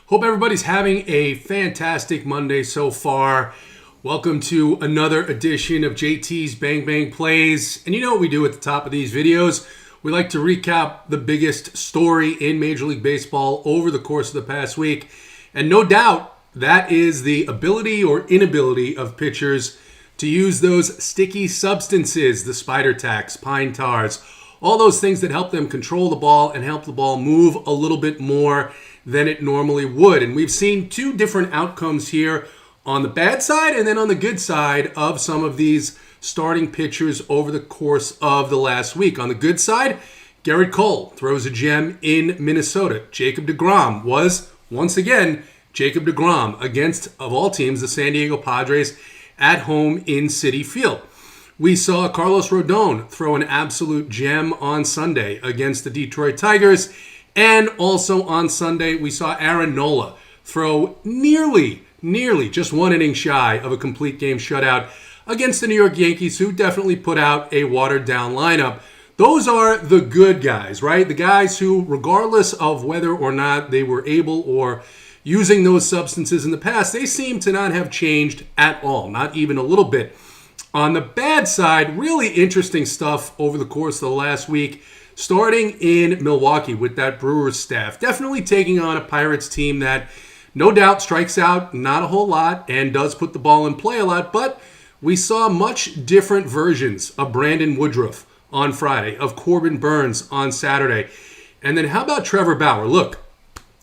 Hope everybody's having a fantastic Monday so far. Welcome to another edition of JT's Bang Bang Plays. And you know what we do at the top of these videos? We like to recap the biggest story in Major League Baseball over the course of the past week. And no doubt, that is the ability or inability of pitchers to use those sticky substances, the spider tacks, pine tars, all those things that help them control the ball and help the ball move a little bit more than it normally would. And we've seen two different outcomes here on the bad side and then on the good side of some of these starting pitchers over the course of the last week. On the good side, Gerrit Cole throws a gem in Minnesota. Jacob deGrom was, once again, Jacob deGrom against, of all teams, the San Diego Padres at home in Citi Field. We saw Carlos Rodon throw an absolute gem on Sunday against the Detroit Tigers. And also on Sunday, we saw Aaron Nola throw nearly just one inning shy of a complete game shutout against the New York Yankees, who definitely put out a watered-down lineup. Those are the good guys, right? The guys who, regardless of whether or not they were able or using those substances in the past, they seem to not have changed at all, not even a little bit. On the bad side, really interesting stuff over the course of the last week, starting in Milwaukee with that Brewers staff. Definitely taking on a Pirates team that no doubt strikes out not a whole lot and does put the ball in play a lot, but we saw much different versions of Brandon Woodruff on Friday, of Corbin Burnes on Saturday. And then how about Trevor Bauer? Look,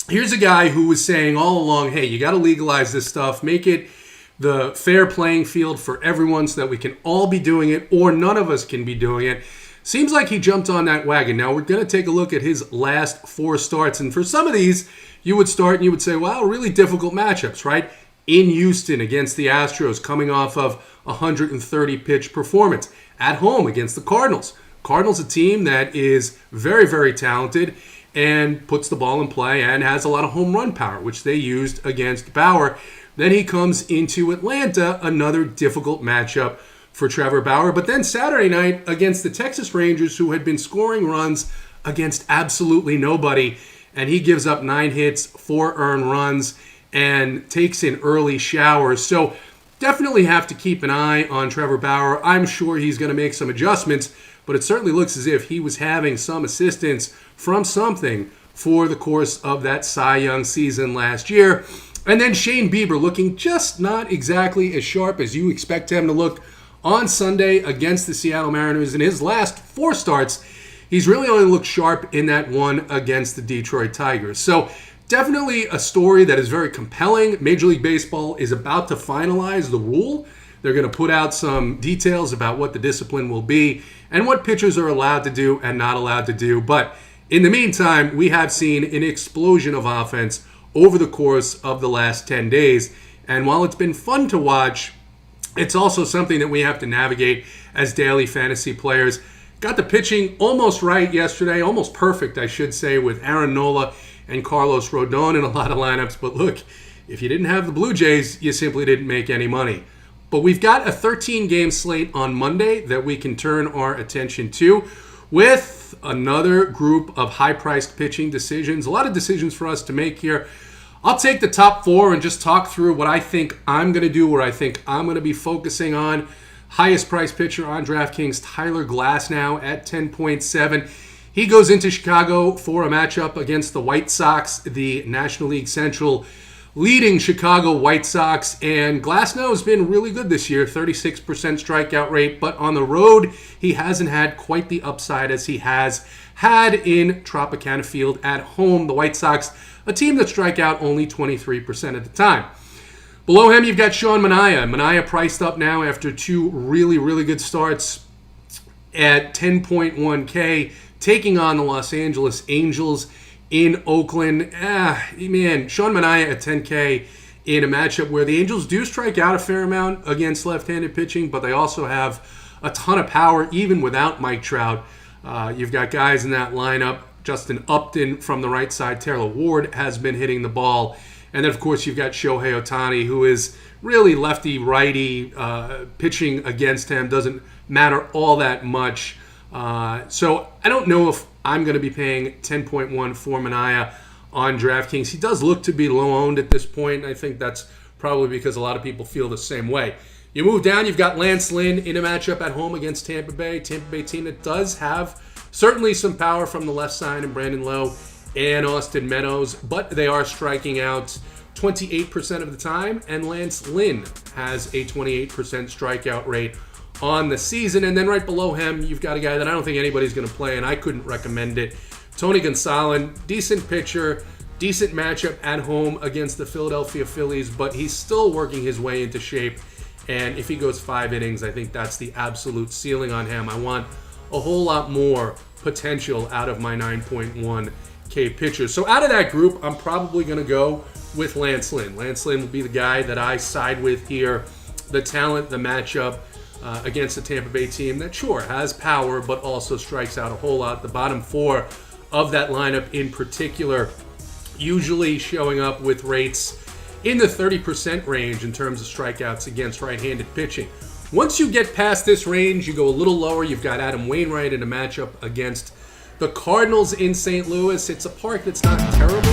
here's a guy who was saying all along, hey, you got to legalize this stuff, make it the fair playing field for everyone so that we can all be doing it or none of us can be doing it. Seems like he jumped on that wagon. Now, we're going to take a look at his last four starts. And for some of these, you would start and you would say, wow, really difficult matchups, right? In Houston against the Astros, coming off of a 130-pitch performance. At home against the Cardinals. Cardinals, a team that is very, very talented and puts the ball in play and has a lot of home run power, which they used against Bauer. Then he comes into Atlanta, another difficult matchup for Trevor Bauer. But then Saturday night against the Texas Rangers, who had been scoring runs against absolutely nobody, and he gives up 9 hits, 4 earned runs, and takes in early showers. So definitely have to keep an eye on Trevor Bauer. I'm sure he's going to make some adjustments, but it certainly looks as if he was having some assistance from something for the course of that Cy Young season last year. And then Shane Bieber looking just not exactly as sharp as you expect him to look on Sunday against the Seattle Mariners. In his last 4 starts, he's really only looked sharp in that one against the Detroit Tigers. So definitely a story that is very compelling. Major League Baseball is about to finalize the rule. They're going to put out some details about what the discipline will be and what pitchers are allowed to do and not allowed to do. But in the meantime, we have seen an explosion of offense over the course of the last 10 days. And while it's been fun to watch, it's also something that we have to navigate as daily fantasy players. Got the pitching almost right yesterday, almost perfect, I should say, with Aaron Nola and Carlos Rodon in a lot of lineups. But look, if you didn't have the Blue Jays, you simply didn't make any money. But we've got a 13-game slate on Monday that we can turn our attention to with another group of high-priced pitching decisions. A lot of decisions for us to make here. I'll take the top 4 and just talk through what I think I'm going to do, where I think I'm going to be focusing on. Highest priced pitcher on DraftKings, Tyler Glasnow at 10.7. He goes into Chicago for a matchup against the White Sox, the National League Central leading Chicago White Sox. And Glasnow has been really good this year, 36% strikeout rate. But on the road, he hasn't had quite the upside as he has had in Tropicana Field at home. The White Sox, a team that strike out only 23% of the time. Below him, you've got Sean Manaea. Manaea priced up now after 2 really, really good starts at 10.1K, taking on the Los Angeles Angels in Oakland. Man, Sean Manaea at 10K in a matchup where the Angels do strike out a fair amount against left-handed pitching, but they also have a ton of power even without Mike Trout. You've got guys in that lineup. Justin Upton from the right side. Taylor Ward has been hitting the ball. And then, of course, you've got Shohei Ohtani, who is really lefty-righty. Pitching against him doesn't matter all that much. So I don't know if I'm going to be paying 10.1 for Manaea on DraftKings. He does look to be low owned at this point. I think that's probably because a lot of people feel the same way. You move down, you've got Lance Lynn in a matchup at home against Tampa Bay. Tampa Bay team that does have certainly some power from the left side and Brandon Lowe and Austin Meadows, but they are striking out 28% of the time, and Lance Lynn has a 28% strikeout rate on the season. And then right below him, you've got a guy that I don't think anybody's going to play, and I couldn't recommend it. Tony Gonsolin, decent pitcher, decent matchup at home against the Philadelphia Phillies, but he's still working his way into shape. And if he goes 5 innings, I think that's the absolute ceiling on him. I want a whole lot more potential out of my 9.1K pitchers. So out of that group, I'm probably going to go with Lance Lynn. Lance Lynn will be the guy that I side with here. The talent, the matchup against the Tampa Bay team that sure has power, but also strikes out a whole lot. The bottom 4 of that lineup in particular, usually showing up with rates in the 30% range in terms of strikeouts against right-handed pitching. Once you get past this range, you go a little lower. You've got Adam Wainwright in a matchup against the Cardinals in St. Louis. It's a park that's not terrible.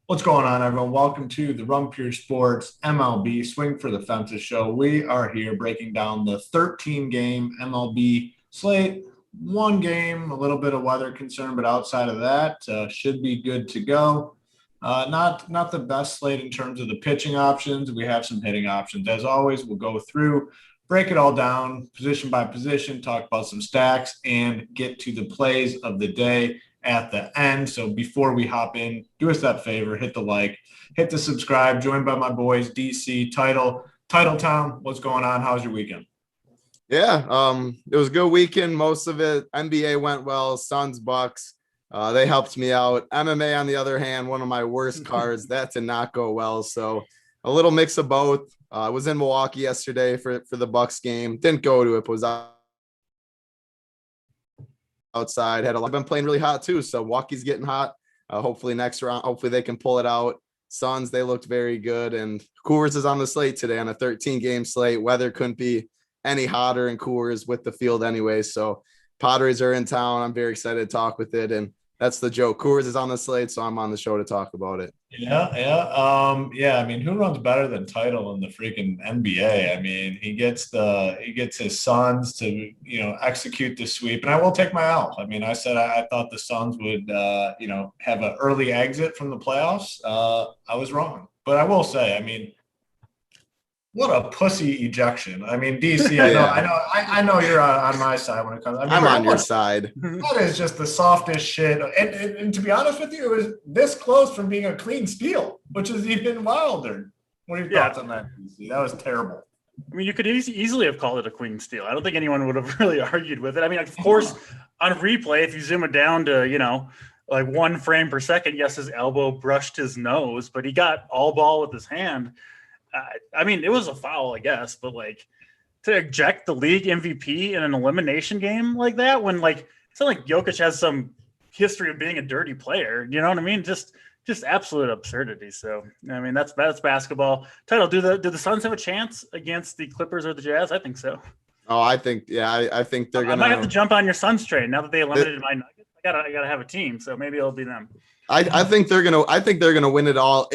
What's going on, everyone? Welcome to the Rum Pure Sports MLB Swing for the Fences show. We are here breaking down the 13-game MLB slate. One game, a little bit of weather concern, but outside of that, should be good to go. Not the best slate in terms of the pitching options. We have some hitting options. As always, we'll go through, break it all down, position by position, talk about some stacks, and get to the plays of the day at the end. So before we hop in, do us that favor, hit the like, hit the subscribe, joined by my boys, DC, Title Town. What's going on? How's your weekend? Yeah, it was a good weekend. Most of it, NBA went well, Suns, Bucks, they helped me out. MMA, on the other hand, one of my worst cards, that did not go well. So a little mix of both. I was in Milwaukee yesterday for the Bucks game. Didn't go to it, but was outside. I've been playing really hot too, so Milwaukee's getting hot. Hopefully next round, hopefully they can pull it out. Suns, they looked very good, and Coors is on the slate today on a 13-game slate. Weather couldn't be any hotter in Coors with the field anyway, so Padres are in town. I'm very excited to talk with it, and that's the joke. Coors is on the slate, so I'm on the show to talk about it. Yeah. I mean, who runs better than Title in the freaking NBA? I mean, he gets his Suns to, execute the sweep, and I will take my L. I mean, I said I thought the Suns would, have an early exit from the playoffs. I was wrong, but I will say, I mean, what a pussy ejection. I mean, DC, I know you're on my side when it comes. I mean, I'm on your side. That is just the softest shit. And to be honest with you, it was this close from being a clean steal, which is even wilder. What are your thoughts on that, DC? That was terrible. I mean, you could easily have called it a clean steal. I don't think anyone would have really argued with it. I mean, of course, on replay, if you zoom it down to, like 1 frame per second, yes, his elbow brushed his nose, but he got all ball with his hand. I mean, it was a foul, I guess, but like to eject the league MVP in an elimination game like that, when like it's not like Jokic has some history of being a dirty player, you know what I mean? Just absolute absurdity. So I mean, that's basketball. Title, do the Suns have a chance against the Clippers or the Jazz? I think so. Oh, I think I think they're gonna. I might have to jump on your Suns train now that they eliminated my Nuggets. I gotta have a team, so maybe it'll be them. I think they're gonna win it all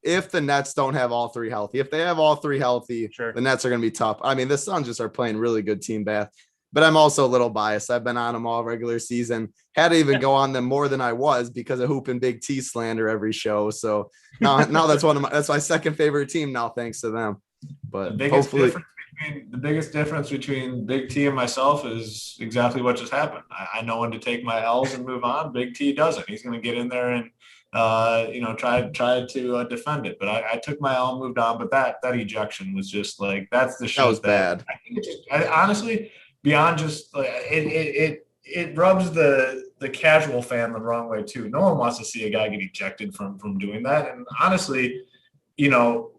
if the Nets don't have all 3 healthy. If they have all 3 healthy, sure, the Nets are going to be tough. I mean, the Suns just are playing really good team bath, but I'm also a little biased. I've been on them all regular season. Had to even go on them more than I was because of Hoop and Big T slander every show. So now that's that's my second favorite team now, thanks to them. But the biggest difference between Big T and myself is exactly what just happened. I know when to take my L's and move on. Big T doesn't. He's going to get in there and try to defend it. But I took my L, moved on. But that ejection was just like, that's the shit. That was bad. I think honestly, beyond just like it rubs the casual fan the wrong way too. No one wants to see a guy get ejected from doing that. And honestly,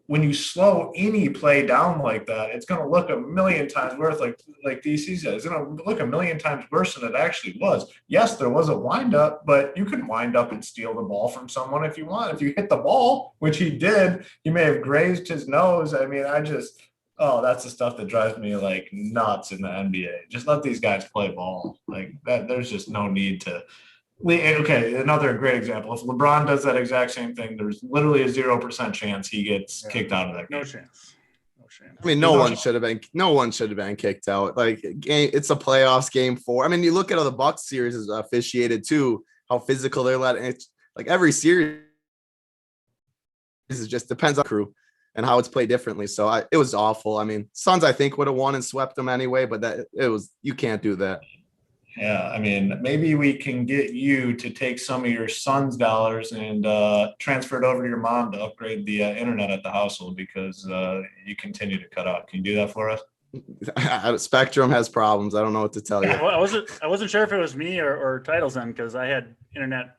when you slow any play down like that, it's going to look a million times worse. Like DC said, it's going to look a million times worse than it actually was. Yes, there was a windup, but you could wind up and steal the ball from someone if you want. If you hit the ball, which he did, he may have grazed his nose. I mean, that's the stuff that drives me like nuts in the NBA. Just let these guys play ball like that. There's just no need to. Okay, another great example. If LeBron does that exact same thing, there's literally a 0% chance he gets kicked out of that game. No chance. I mean, no one should have been kicked out. Like, it's a playoffs, game 4. I mean, you look at how the Bucks series is officiated too, how physical they're letting. It's like every series is just depends on the crew and how it's played differently. So it was awful. I mean, Suns I think would have won and swept them anyway, but you can't do that. Yeah, I mean, maybe we can get you to take some of your son's dollars and transfer it over to your mom to upgrade the internet at the household because you continue to cut out. Can you do that for us? Spectrum has problems. I don't know what to tell you. I wasn't sure if it was me or Title's end because I had internet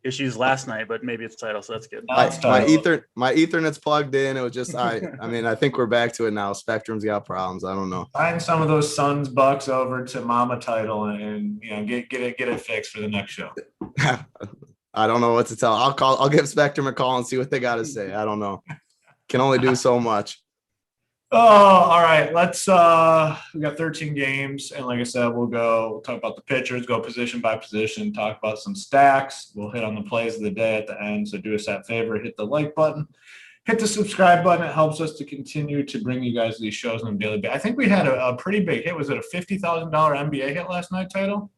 issues last night, but maybe it's Title, so that's good. My Ethernet's plugged in. It was just I mean, I think we're back to it now. Spectrum's got problems. I don't know. Find some of those Suns bucks over to Mama Title and get it fixed for the next show. I don't know what to tell. I'll give Spectrum a call and see what they got to say. I don't know. Can only do so much. Oh, all right. We got 13 games. And like I said, we'll talk about the pitchers, go position by position, talk about some stacks. We'll hit on the plays of the day at the end. So do us that favor, hit the like button, hit the subscribe button. It helps us to continue to bring you guys these shows on a daily basis. I think we had a pretty big hit. Was it a $50,000 NBA hit last night, Title?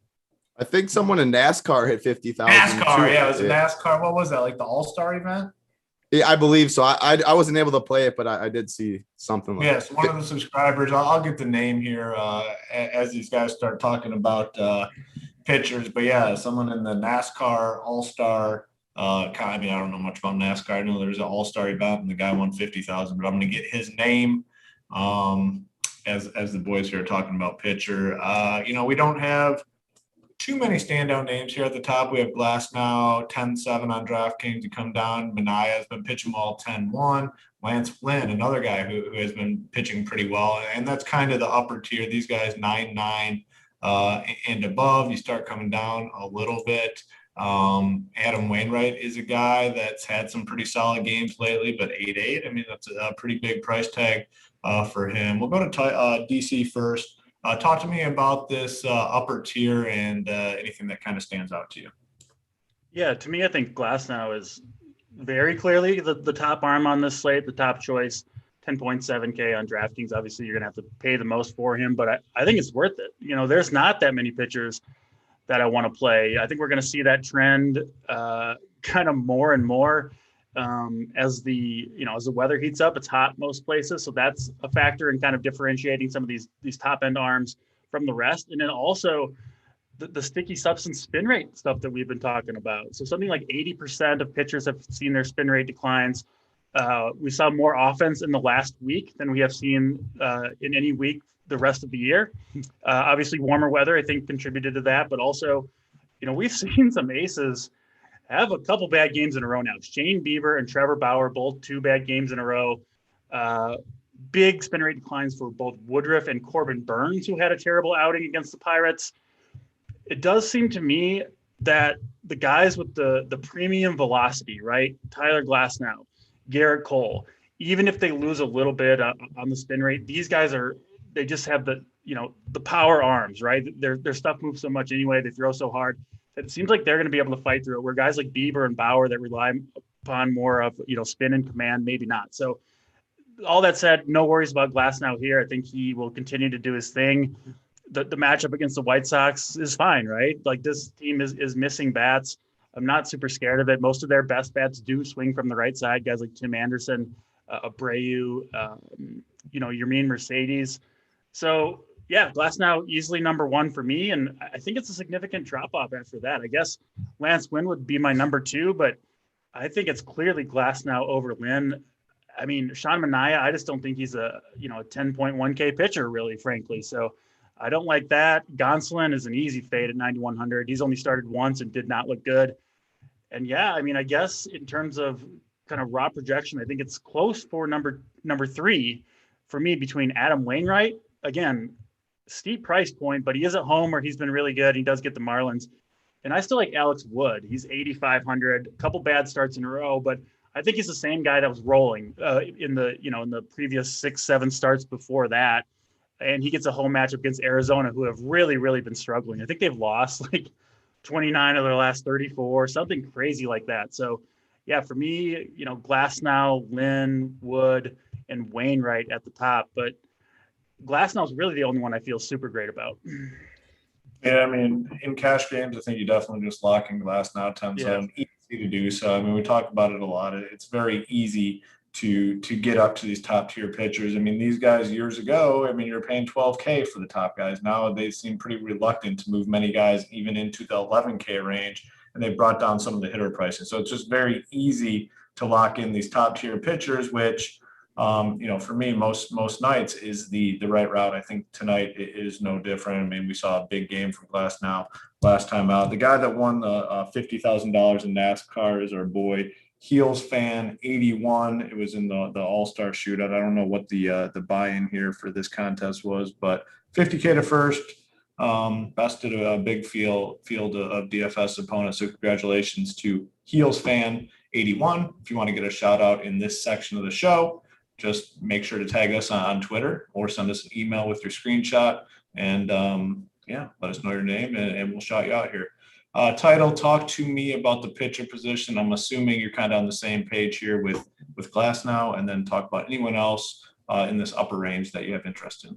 I think someone in NASCAR hit 50,000. NASCAR, yeah. It was a NASCAR. What was that? Like the All-Star event? Yeah, I believe so. I wasn't able to play it, but I did see something like that. Yes, one of the subscribers. I'll get the name here as these guys start talking about pitchers. But yeah, someone in the NASCAR All-Star. I mean, I don't know much about NASCAR. I know there's an All-Star event and the guy won 50,000. But I'm going to get his name as the boys here are talking about pitcher. We don't have too many standout names here at the top. We have Glasnow, 10-7 on DraftKings to come down. Minaya has been pitching well, 10-1. Lance Flynn, another guy who has been pitching pretty well. And that's kind of the upper tier. These guys, 9-9 and above. You start coming down a little bit. Adam Wainwright is a guy that's had some pretty solid games lately, but 8-8. I mean, that's a pretty big price tag for him. We'll go to DC first. Talk to me about this upper tier and anything that kind of stands out to you. Yeah, to me, I think Glasnow is very clearly the top arm on this slate, the top choice, 10.7K on DraftKings. Obviously, you're going to have to pay the most for him, but I think it's worth it. There's not that many pitchers that I want to play. I think we're going to see that trend kind of more and more as the weather heats up. It's hot most places, so that's a factor in kind of differentiating some of these top end arms from the rest. And then also the sticky substance spin rate stuff that we've been talking about. So something like 80% of pitchers have seen their spin rate declines. We saw more offense in the last week than we have seen in any week the rest of the year. Obviously warmer weather, I think, contributed to that, but also, we've seen some aces have a couple bad games in a row now. Shane Bieber and Trevor Bauer, both 2 bad games in a row. Big spin rate declines for both Woodruff and Corbin Burns, who had a terrible outing against the Pirates. It does seem to me that the guys with the premium velocity, right? Tyler Glasnow, Garrett Cole, even if they lose a little bit on the spin rate, these guys they just have the power arms, right? Their stuff moves so much anyway. They throw so hard. It seems like they're going to be able to fight through it, where guys like Bieber and Bauer that rely upon more of, spin and command, maybe not. So all that said, no worries about Glasnow here. I think he will continue to do his thing. The matchup against the White Sox is fine, right? Like, this team is missing bats. I'm not super scared of it. Most of their best bats do swing from the right side. Guys like Tim Anderson, Abreu, Yermin Mercedes. So, yeah, Glasnow easily number 1 for me, and I think it's a significant drop-off after that. I guess Lance Lynn would be my number 2, but I think it's clearly Glasnow over Lynn. I mean, Sean Manaea, I just don't think he's a 10.1K pitcher, really, frankly. So I don't like that. Gonsolin is an easy fade at 9,100. He's only started once and did not look good. And, yeah, I mean, I guess in terms of kind of raw projection, I think it's close for number 3 for me between Adam Wainwright. Again, steep price point, but he is at home where he's been really good. He does get the Marlins. And I still like Alex Wood. He's 8,500, a couple bad starts in a row, but I think he's the same guy that was rolling in the previous 6-7 starts before that. And he gets a home matchup against Arizona, who have really, really been struggling. I think they've lost like 29 of their last 34, something crazy like that. So, yeah, for me, Glasnow, Lynn, Wood, and Wainwright at the top. But Glasnow is really the only one I feel super great about. Yeah, I mean, in cash games, I think you definitely just lock in Glasnow 10 zone. Easy to do so. I mean, we talk about it a lot. It's very easy to get up to these top tier pitchers. I mean, these guys years ago, I mean, you're paying $12K for the top guys. Now they seem pretty reluctant to move many guys even into the $11K range, and they brought down some of the hitter prices. So it's just very easy to lock in these top tier pitchers, which, for me, most nights is the right route. I think tonight it is no different. I mean, we saw a big game from Glasnow last time out. The guy that won the $50,000 in NASCAR is our boy Heels Fan 81. It was in the All-Star shootout. I don't know what the buy-in here for this contest was, but $50K to first. Bested a big field of DFS opponents. So congratulations to Heels Fan 81. If you want to get a shout out in this section of the show, just make sure to tag us on Twitter or send us an email with your screenshot, and let us know your name and we'll shout you out here. Title, talk to me about the pitcher position. I'm assuming you're kind of on the same page here with Glasnow, and then talk about anyone else in this upper range that you have interest in.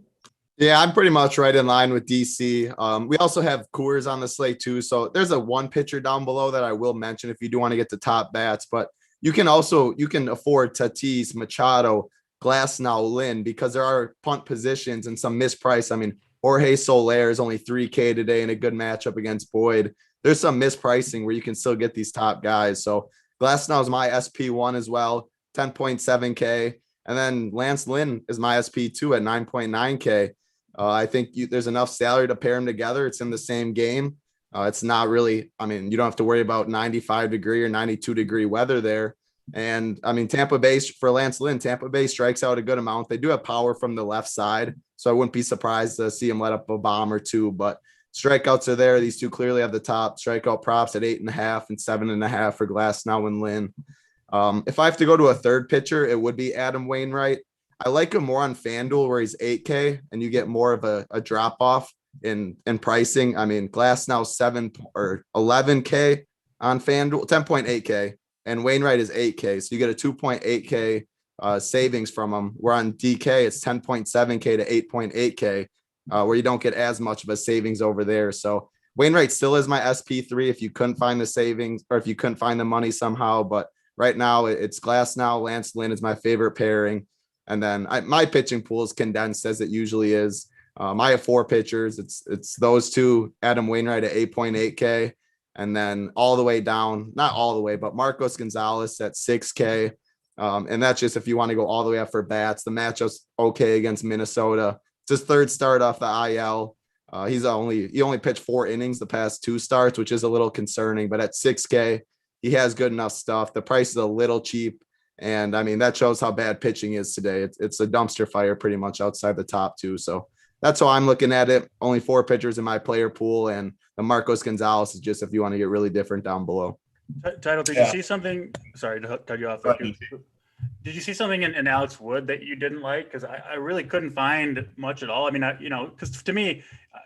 Yeah, I'm pretty much right in line with DC. We also have Coors on the slate too. So there's a one pitcher down below that I will mention if you do want to get the top bats, but you can afford Tatis, Machado, Glasnow, Lynn, because there are punt positions and some misprice. I mean, Jorge Soler is only $3K today in a good matchup against Boyd. There's some mispricing where you can still get these top guys. So Glasnow is my SP1 as well, 10.7K. And then Lance Lynn is my SP2 at 9.9K. I think there's enough salary to pair them together. It's in the same game. It's not really, I mean, you don't have to worry about 95-degree or 92-degree weather there. And I mean, Tampa Bay for Lance Lynn, Tampa Bay strikes out a good amount. They do have power from the left side, so I wouldn't be surprised to see him let up a bomb or two, but strikeouts are there. These two clearly have the top strikeout props at 8.5 and 7.5 for Glasnow and Lynn. If I have to go to a third pitcher, it would be Adam Wainwright. I like him more on FanDuel where he's 8K and you get more of a drop off in pricing. I mean, Glasnow 7 or 11K on FanDuel, 10.8K, and Wainwright is 8K. So you get a 2.8K savings from him. Where on DK, it's 10.7K to 8.8K, where you don't get as much of a savings over there. So Wainwright still is my SP3 if you couldn't find the savings or if you couldn't find the money somehow. But right now it's Glasnow, Lance Lynn is my favorite pairing. And then my pitching pool is condensed as it usually is. I have 4 pitchers. It's those two, Adam Wainwright at 8.8K. And then all the way down, not all the way, but Marcos Gonzalez at 6K. And that's just if you want to go all the way up for bats. The matchup's okay against Minnesota. It's his third start off the IL. He only pitched 4 innings the past 2 starts, which is a little concerning. But at 6K, he has good enough stuff. The price is a little cheap. And I mean, that shows how bad pitching is today. It's a dumpster fire pretty much outside the top 2. So that's how I'm looking at it. Only 4 pitchers in my player pool. And the Marcos Gonzalez is just if you want to get really different down below. Title, did you see something? Sorry to cut you off. Did you see something in Alex Wood that you didn't like? Because I really couldn't find much at all. I mean, because to me,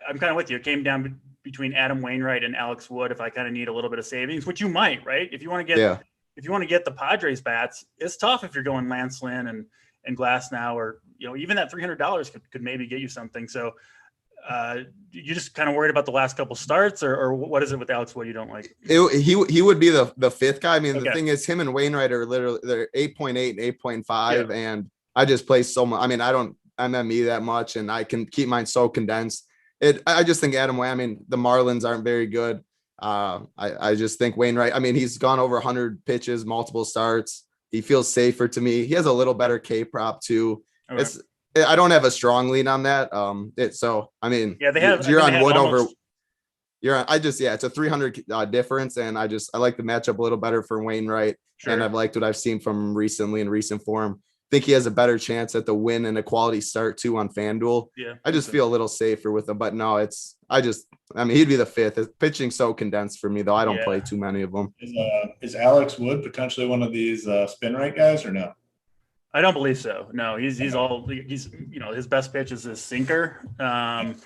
I'm kind of with you. It came down between Adam Wainwright and Alex Wood. If I kind of need a little bit of savings, which you might, right? If you want to get, if you want to get the Padres bats, it's tough if you're going Lance Lynn and Glasnow, or even that $300 could maybe get you something. So you just kind of worried about the last couple starts, or what is it with Alex Wood you don't like? He would be the 5th guy. I mean, the thing is, him and Wainwright are literally they're 8.8 and 8.5, and I just play so much. I mean, I don't MME that much, and I can keep mine so condensed. I just think Adam Wainwright. I mean, the Marlins aren't very good. I just think Wainwright. I mean, he's gone over 100 pitches, multiple starts. He feels safer to me. He has a little better K prop too. Okay. I don't have a strong lean on that. So I mean, they have. You're on Wood almost, over. It's a 300 difference, and I like the matchup a little better for Wainwright, Sure. and I've liked what I've seen from him recently in recent form. Think he has a better chance at the win and a quality start too on FanDuel. Yeah, I just feel a little safer with him, but no, he'd be the fifth. His pitching's so condensed for me though. I don't play too many of them. Is Alex Wood potentially one of these spin rate guys or no? I don't believe so. No, he's his best pitch is his sinker, and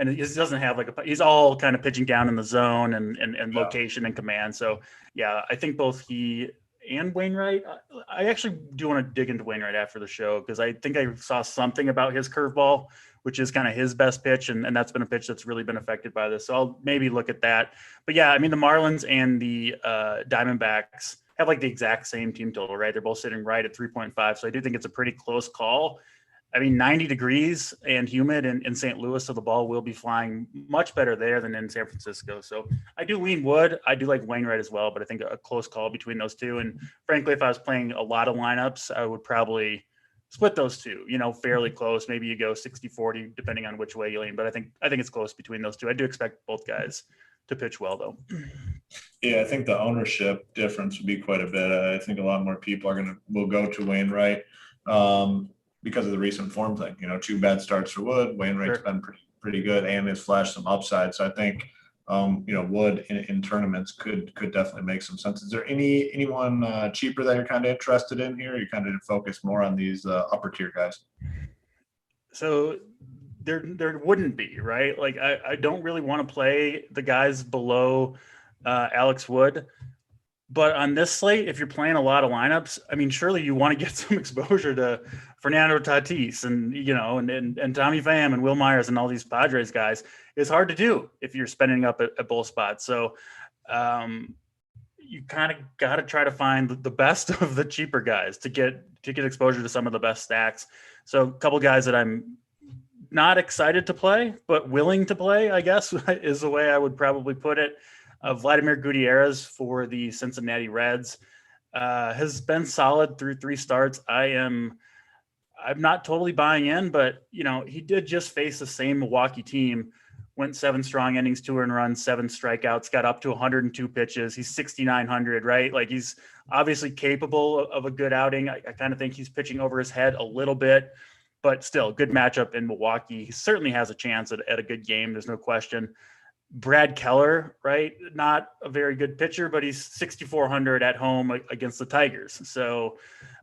he doesn't have he's all kind of pitching down in the zone and location and command. So yeah, I think both he and Wainwright. I actually do want to dig into Wainwright after the show because I think I saw something about his curveball, which is kind of his best pitch, and that's been a pitch that's really been affected by this. So I'll maybe look at that. But yeah, I mean the Marlins and the Diamondbacks have the exact same team total, right? They're both sitting right at 3.5. So I do think it's a pretty close call. I mean, 90 degrees and humid in St. Louis, so the ball will be flying much better there than in San Francisco. So I do lean Wood. I do like Wainwright as well, but I think a close call between those two. And frankly, if I was playing a lot of lineups, I would probably split those two, fairly close. Maybe you go 60-40, depending on which way you lean. But I think it's close between those two. I do expect both guys to pitch well, though. Yeah, I think the ownership difference would be quite a bit. I think a lot more people will go to Wainwright because of the recent form thing. 2 bad starts for Wood. Wainwright's been pretty good and has flashed some upside. So I think Wood in tournaments could definitely make some sense. Is there anyone cheaper that you're kind of interested in here? You kind of focus more on these upper tier guys. So there wouldn't be, right? I don't really want to play the guys below Alex Wood, but on this slate, if you're playing a lot of lineups, I mean, surely you want to get some exposure to Fernando Tatis and Tommy Pham and Will Myers and all these Padres guys. It's hard to do if you're spending up at both spots. So you kind of got to try to find the best of the cheaper guys to get exposure to some of the best stacks. So a couple guys that I'm not excited to play, but willing to play, I guess, is the way I would probably put it. Vladimir Gutierrez for the Cincinnati Reds has been solid through 3 starts. I'm not totally buying in, but he did just face the same Milwaukee team, went 7 strong innings, 2 earned runs, 7 strikeouts, got up to 102 pitches. He's 6,900, right? He's obviously capable of a good outing. I kind of think he's pitching over his head a little bit, but still good matchup in Milwaukee. He certainly has a chance at a good game. There's no question. Brad Keller, right? Not a very good pitcher, but he's 6,400 at home against the Tigers. So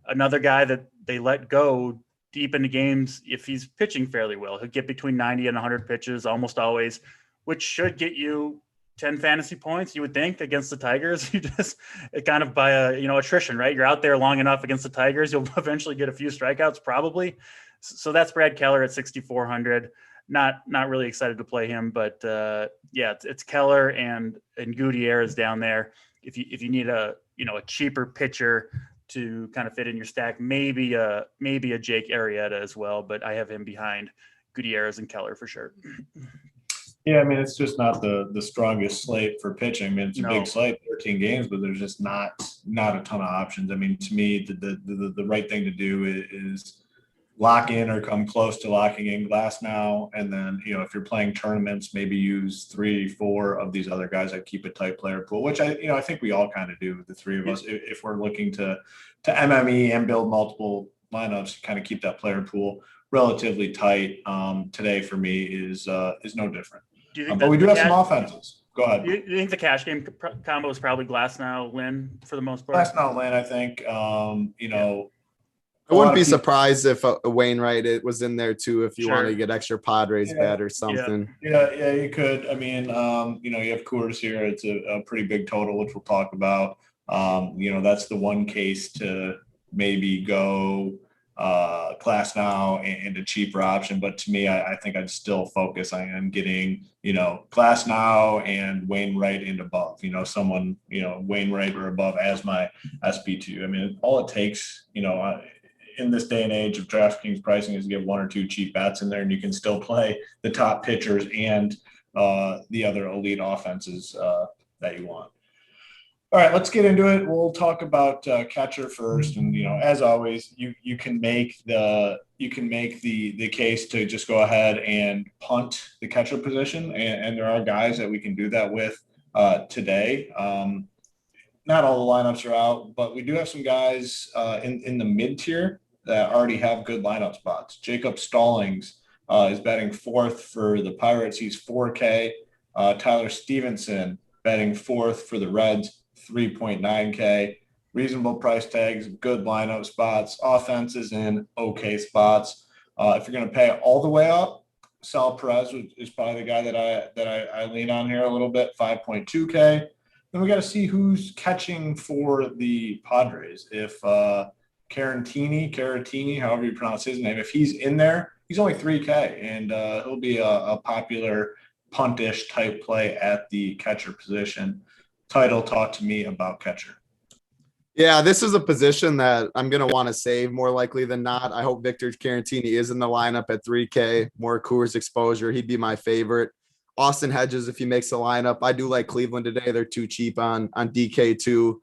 another guy that they let go deep into games if he's pitching fairly well. He'll get between 90 and 100 pitches almost always, which should get you 10 fantasy points, you would think, against the Tigers. You just kind of by attrition, right? You're out there long enough against the Tigers, you'll eventually get a few strikeouts probably. So that's Brad Keller at 6,400. Not really excited to play him, but it's Keller and Gutierrez down there. If you need a cheaper pitcher to kind of fit in your stack, maybe a Jake Arrieta as well, but I have him behind Gutierrez and Keller for sure. Yeah, I mean, it's just not the strongest slate for pitching. I mean, it's a big slate, 13 games, but there's just not a ton of options. I mean, to me, the right thing to do is lock in or come close to locking in Glass now. And then, if you're playing tournaments, maybe use 3-4 of these other guys that keep a tight player pool, which I think we all kind of do, the 3 of us, if we're looking to MME and build multiple lineups, kind of keep that player pool relatively tight. Today for me is no different. But we do have some offenses. Go ahead. Do you think the cash game combo is probably Glass now, Lynn, for the most part? Glass now, Lynn, I think, I wouldn't be surprised if a Wainwright was in there too, if you want to get extra Padres bet or something. Yeah, you could. I mean, you have Coors here. It's a pretty big total, which we'll talk about. That's the one case to maybe go Class now and a cheaper option. But to me, I think I'd still focus on getting, Class now and Wainwright and above, someone, Wainwright or above as my SP2. I mean, all it takes, in this day and age of DraftKings pricing is to get 1 or 2 cheap bats in there, and you can still play the top pitchers and the other elite offenses that you want. All right, let's get into it. We'll talk about catcher first, and as always, you can make the case to just go ahead and punt the catcher position, and there are guys that we can do that with today. Not all the lineups are out, but we do have some guys in the mid tier that already have good lineup spots. Jacob Stallings is batting fourth for the Pirates. He's 4K. Tyler Stevenson batting fourth for the Reds. 3.9K, reasonable price tags, good lineup spots, offenses in okay spots. If you're going to pay all the way up, Sal Perez is probably the guy that I lean on here a little bit, 5.2K. Then we got to see who's catching for the Padres. If Caratini, however you pronounce his name, if he's in there, he's only 3K, and he'll be a popular puntish type play at the catcher position. Title, talk to me about catcher. Yeah, this is a position that I'm going to want to save more likely than not. I hope Victor Caratini is in the lineup at 3K, more Coors exposure. He'd be my favorite. Austin Hedges, if he makes the lineup. I do like Cleveland today. They're too cheap on DK2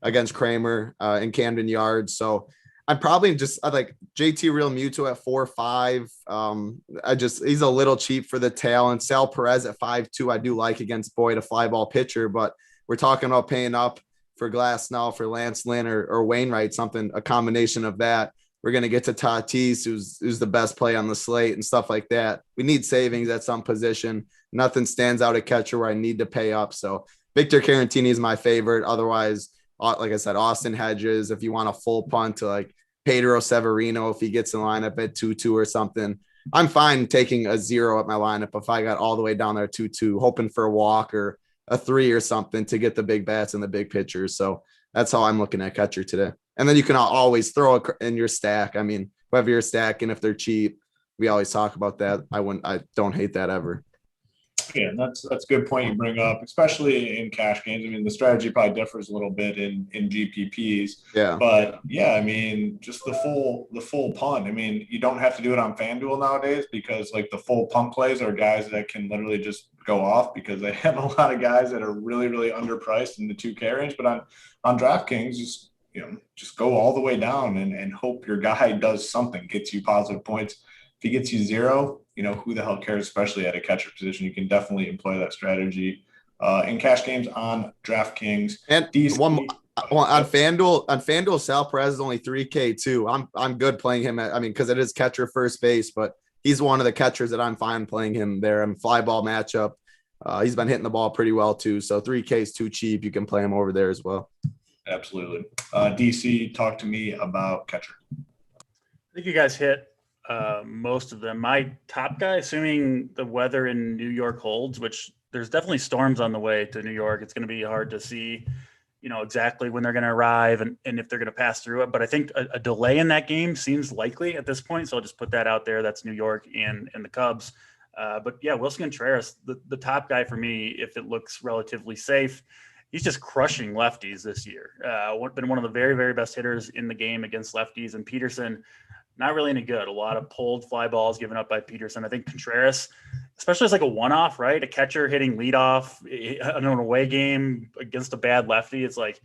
against Kramer in Camden Yards. So I'm probably I like JT Real Muto at 4.5. He's a little cheap for the talent. Sal Perez at 5.2. I do like against Boyd, a fly ball pitcher, but we're talking about paying up for Glasnow, for Lance Lynn, or Wainwright, a combination of that. We're going to get to Tatis, who's the best play on the slate and stuff like that. We need savings at some position. Nothing stands out at catcher where I need to pay up. So Victor Caratini is my favorite. Otherwise, like I said, Austin Hedges, if you want a full punt to like Pedro Severino, if he gets in lineup at 2-2 or something, I'm fine taking a 0 at my lineup if I got all the way down there 2-2, hoping for a walk or a 3 or something to get the big bats and the big pitchers. So that's how I'm looking at catcher today. And then you can always throw it in your stack. I mean, whoever you're stacking, if they're cheap, we always talk about that. I don't hate that ever. Yeah, that's a good point you bring up, especially in cash games. I mean, the strategy probably differs a little bit in GPPs. Yeah. But yeah, I mean, just the full punt. I mean, you don't have to do it on FanDuel nowadays because like the full punt plays are guys that can literally just go off because they have a lot of guys that are really, really underpriced in the 2K range. But on DraftKings, just go all the way down and hope your guy does something, gets you positive points. If he gets you 0, who the hell cares, especially at a catcher position. You can definitely employ that strategy in cash games on DraftKings. And on FanDuel, Sal Perez is only 3K too. I'm good playing him because it is catcher first base, but he's one of the catchers that I'm fine playing him there in fly ball matchup. He's been hitting the ball pretty well too. So 3K is too cheap. You can play him over there as well. Absolutely. DC, talk to me about catcher. I think you guys hit most of them. My top guy, assuming the weather in New York holds, which there's definitely storms on the way to New York. It's going to be hard to see, exactly when they're going to arrive and if they're going to pass through it. But I think a delay in that game seems likely at this point. So I'll just put that out there. That's New York and the Cubs. But yeah, Wilson Contreras, the top guy for me, if it looks relatively safe. He's just crushing lefties this year. Been one of the very, very best hitters in the game against lefties. And Peterson, not really any good. A lot of pulled fly balls given up by Peterson. I think Contreras, especially as like a one-off, right? A catcher hitting leadoff in an away game against a bad lefty. It's like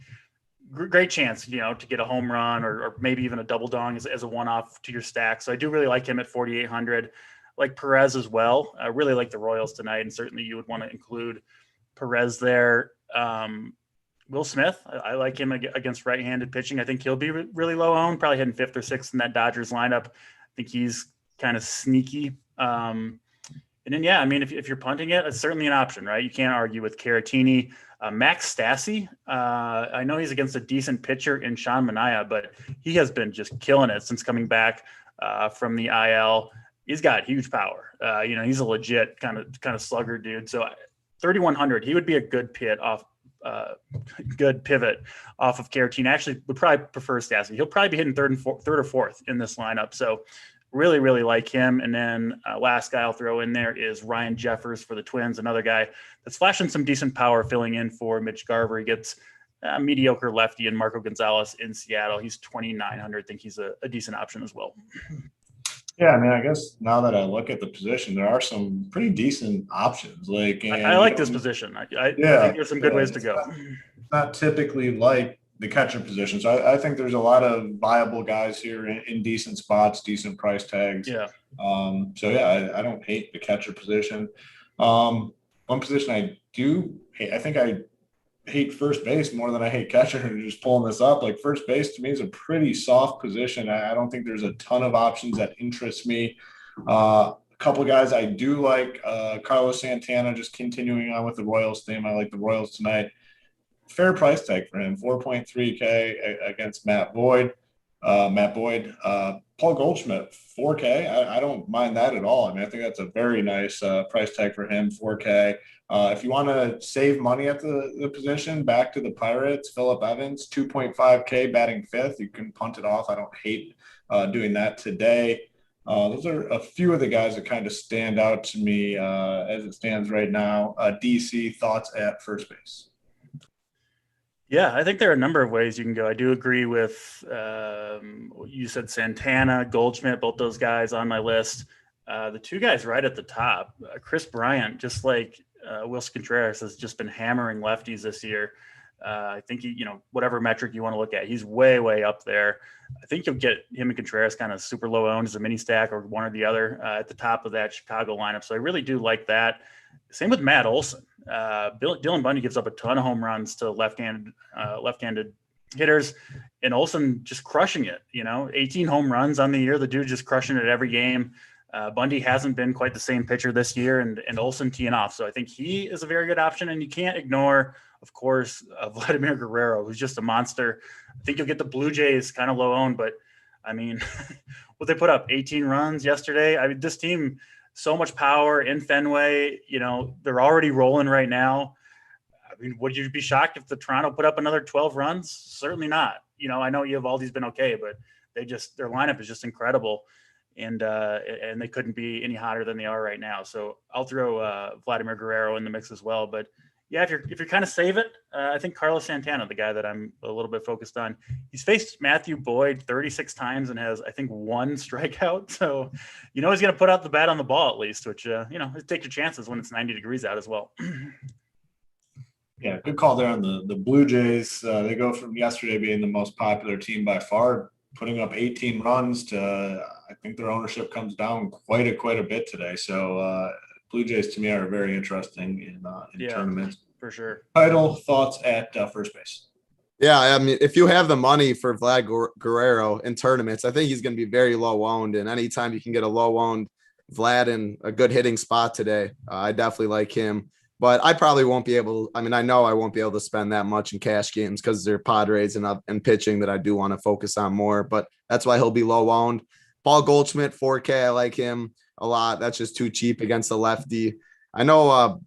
great chance, to get a home run or maybe even a double dong as a one-off to your stack. So I do really like him at 4,800. Like Perez as well. I really like the Royals tonight, and certainly you would want to include Perez there. Will Smith, I like him against right-handed pitching. I think he'll be really low owned, probably hitting 5th or 6th in that Dodgers lineup. I think he's kind of sneaky. And then, yeah, I mean, if you're punting it, it's certainly an option, right? You can't argue with Caratini. Max Stassi, I know he's against a decent pitcher in Sean Manaea, but he has been just killing it since coming back from the IL. He's got huge power. He's a legit kind of slugger dude. So 3,100, he would be a good pivot off of Caratini. Actually, would probably prefer Stassi. He'll probably be hitting third or fourth in this lineup. So really, really like him. And then last guy I'll throw in there is Ryan Jeffers for the Twins, another guy that's flashing some decent power, filling in for Mitch Garver. He gets a mediocre lefty and Marco Gonzalez in Seattle. He's 2,900. I think he's a decent option as well. Yeah, I mean, I guess now that I look at the position, there are some pretty decent options. I like this position. I think there's some good ways to go. not typically like the catcher position. So I think there's a lot of viable guys here in decent spots, decent price tags. Yeah. So yeah, I don't hate the catcher position. One position I do hate, I think I hate first base more than I hate catcher. And just pulling this up, like first base to me is a pretty soft position. I don't think there's a ton of options that interest me. A couple of guys I do like, Carlos Santana, just continuing on with the Royals theme. I like the Royals tonight. Fair price tag for him, 4.3K against Matt Boyd. Paul Goldschmidt, 4K. I don't mind that at all. I mean, I think that's a very nice price tag for him, 4K. If you want to save money at the position, back to the Pirates, Phillip Evans, 2.5K batting fifth. You can punt it off. I don't hate doing that today. Those are a few of the guys that kind of stand out to me as it stands right now. DC, thoughts at first base? Yeah, I think there are a number of ways you can go. I do agree with you said Santana, Goldschmidt, both those guys on my list. The two guys right at the top, Chris Bryant, just like Wilson Contreras, has just been hammering lefties this year. I think whatever metric you want to look at, he's way up there. I think you'll get him and Contreras kind of super low owned as a mini stack or one or the other at the top of that Chicago lineup. So I really do like that. Same with Matt Olson. Dylan Bundy gives up a ton of home runs to left-handed hitters, and Olson just crushing it. 18 home runs on the year. The dude just crushing it every game. Bundy hasn't been quite the same pitcher this year, and Olson teeing off. So I think he is a very good option, and you can't ignore, of course, Vladimir Guerrero, who's just a monster. I think you'll get the Blue Jays kind of low owned, but I mean, what they put up 18 runs yesterday. I mean, this team, so much power in Fenway. They're already rolling right now. I mean, would you be shocked if the Toronto put up another 12 runs? Certainly not. I know Eovaldi's been okay, but their lineup is just incredible. And they couldn't be any hotter than they are right now. So I'll throw Vladimir Guerrero in the mix as well. But yeah, if you're kind of save it, I think Carlos Santana, the guy that I'm a little bit focused on, he's faced Matthew Boyd 36 times and has, I think, 1 strikeout. So, he's going to put out the bat on the ball at least, which, take your chances when it's 90 degrees out as well. Yeah, good call there on the Blue Jays. They go from yesterday being the most popular team by far, putting up 18 runs to, I think their ownership comes down quite a bit today. So Blue Jays to me are very interesting in tournaments. For sure. Title, thoughts at first base? Yeah, I mean, if you have the money for Vlad Guerrero in tournaments, I think he's going to be very low owned. And anytime you can get a low owned Vlad in a good hitting spot today, I definitely like him. But I probably won't be able. I mean, I know I won't be able to spend that much in cash games because they're Padres and pitching that I do want to focus on more. But that's why he'll be low owned. Paul Goldschmidt, 4K. I like him a lot. That's just too cheap against the lefty. I know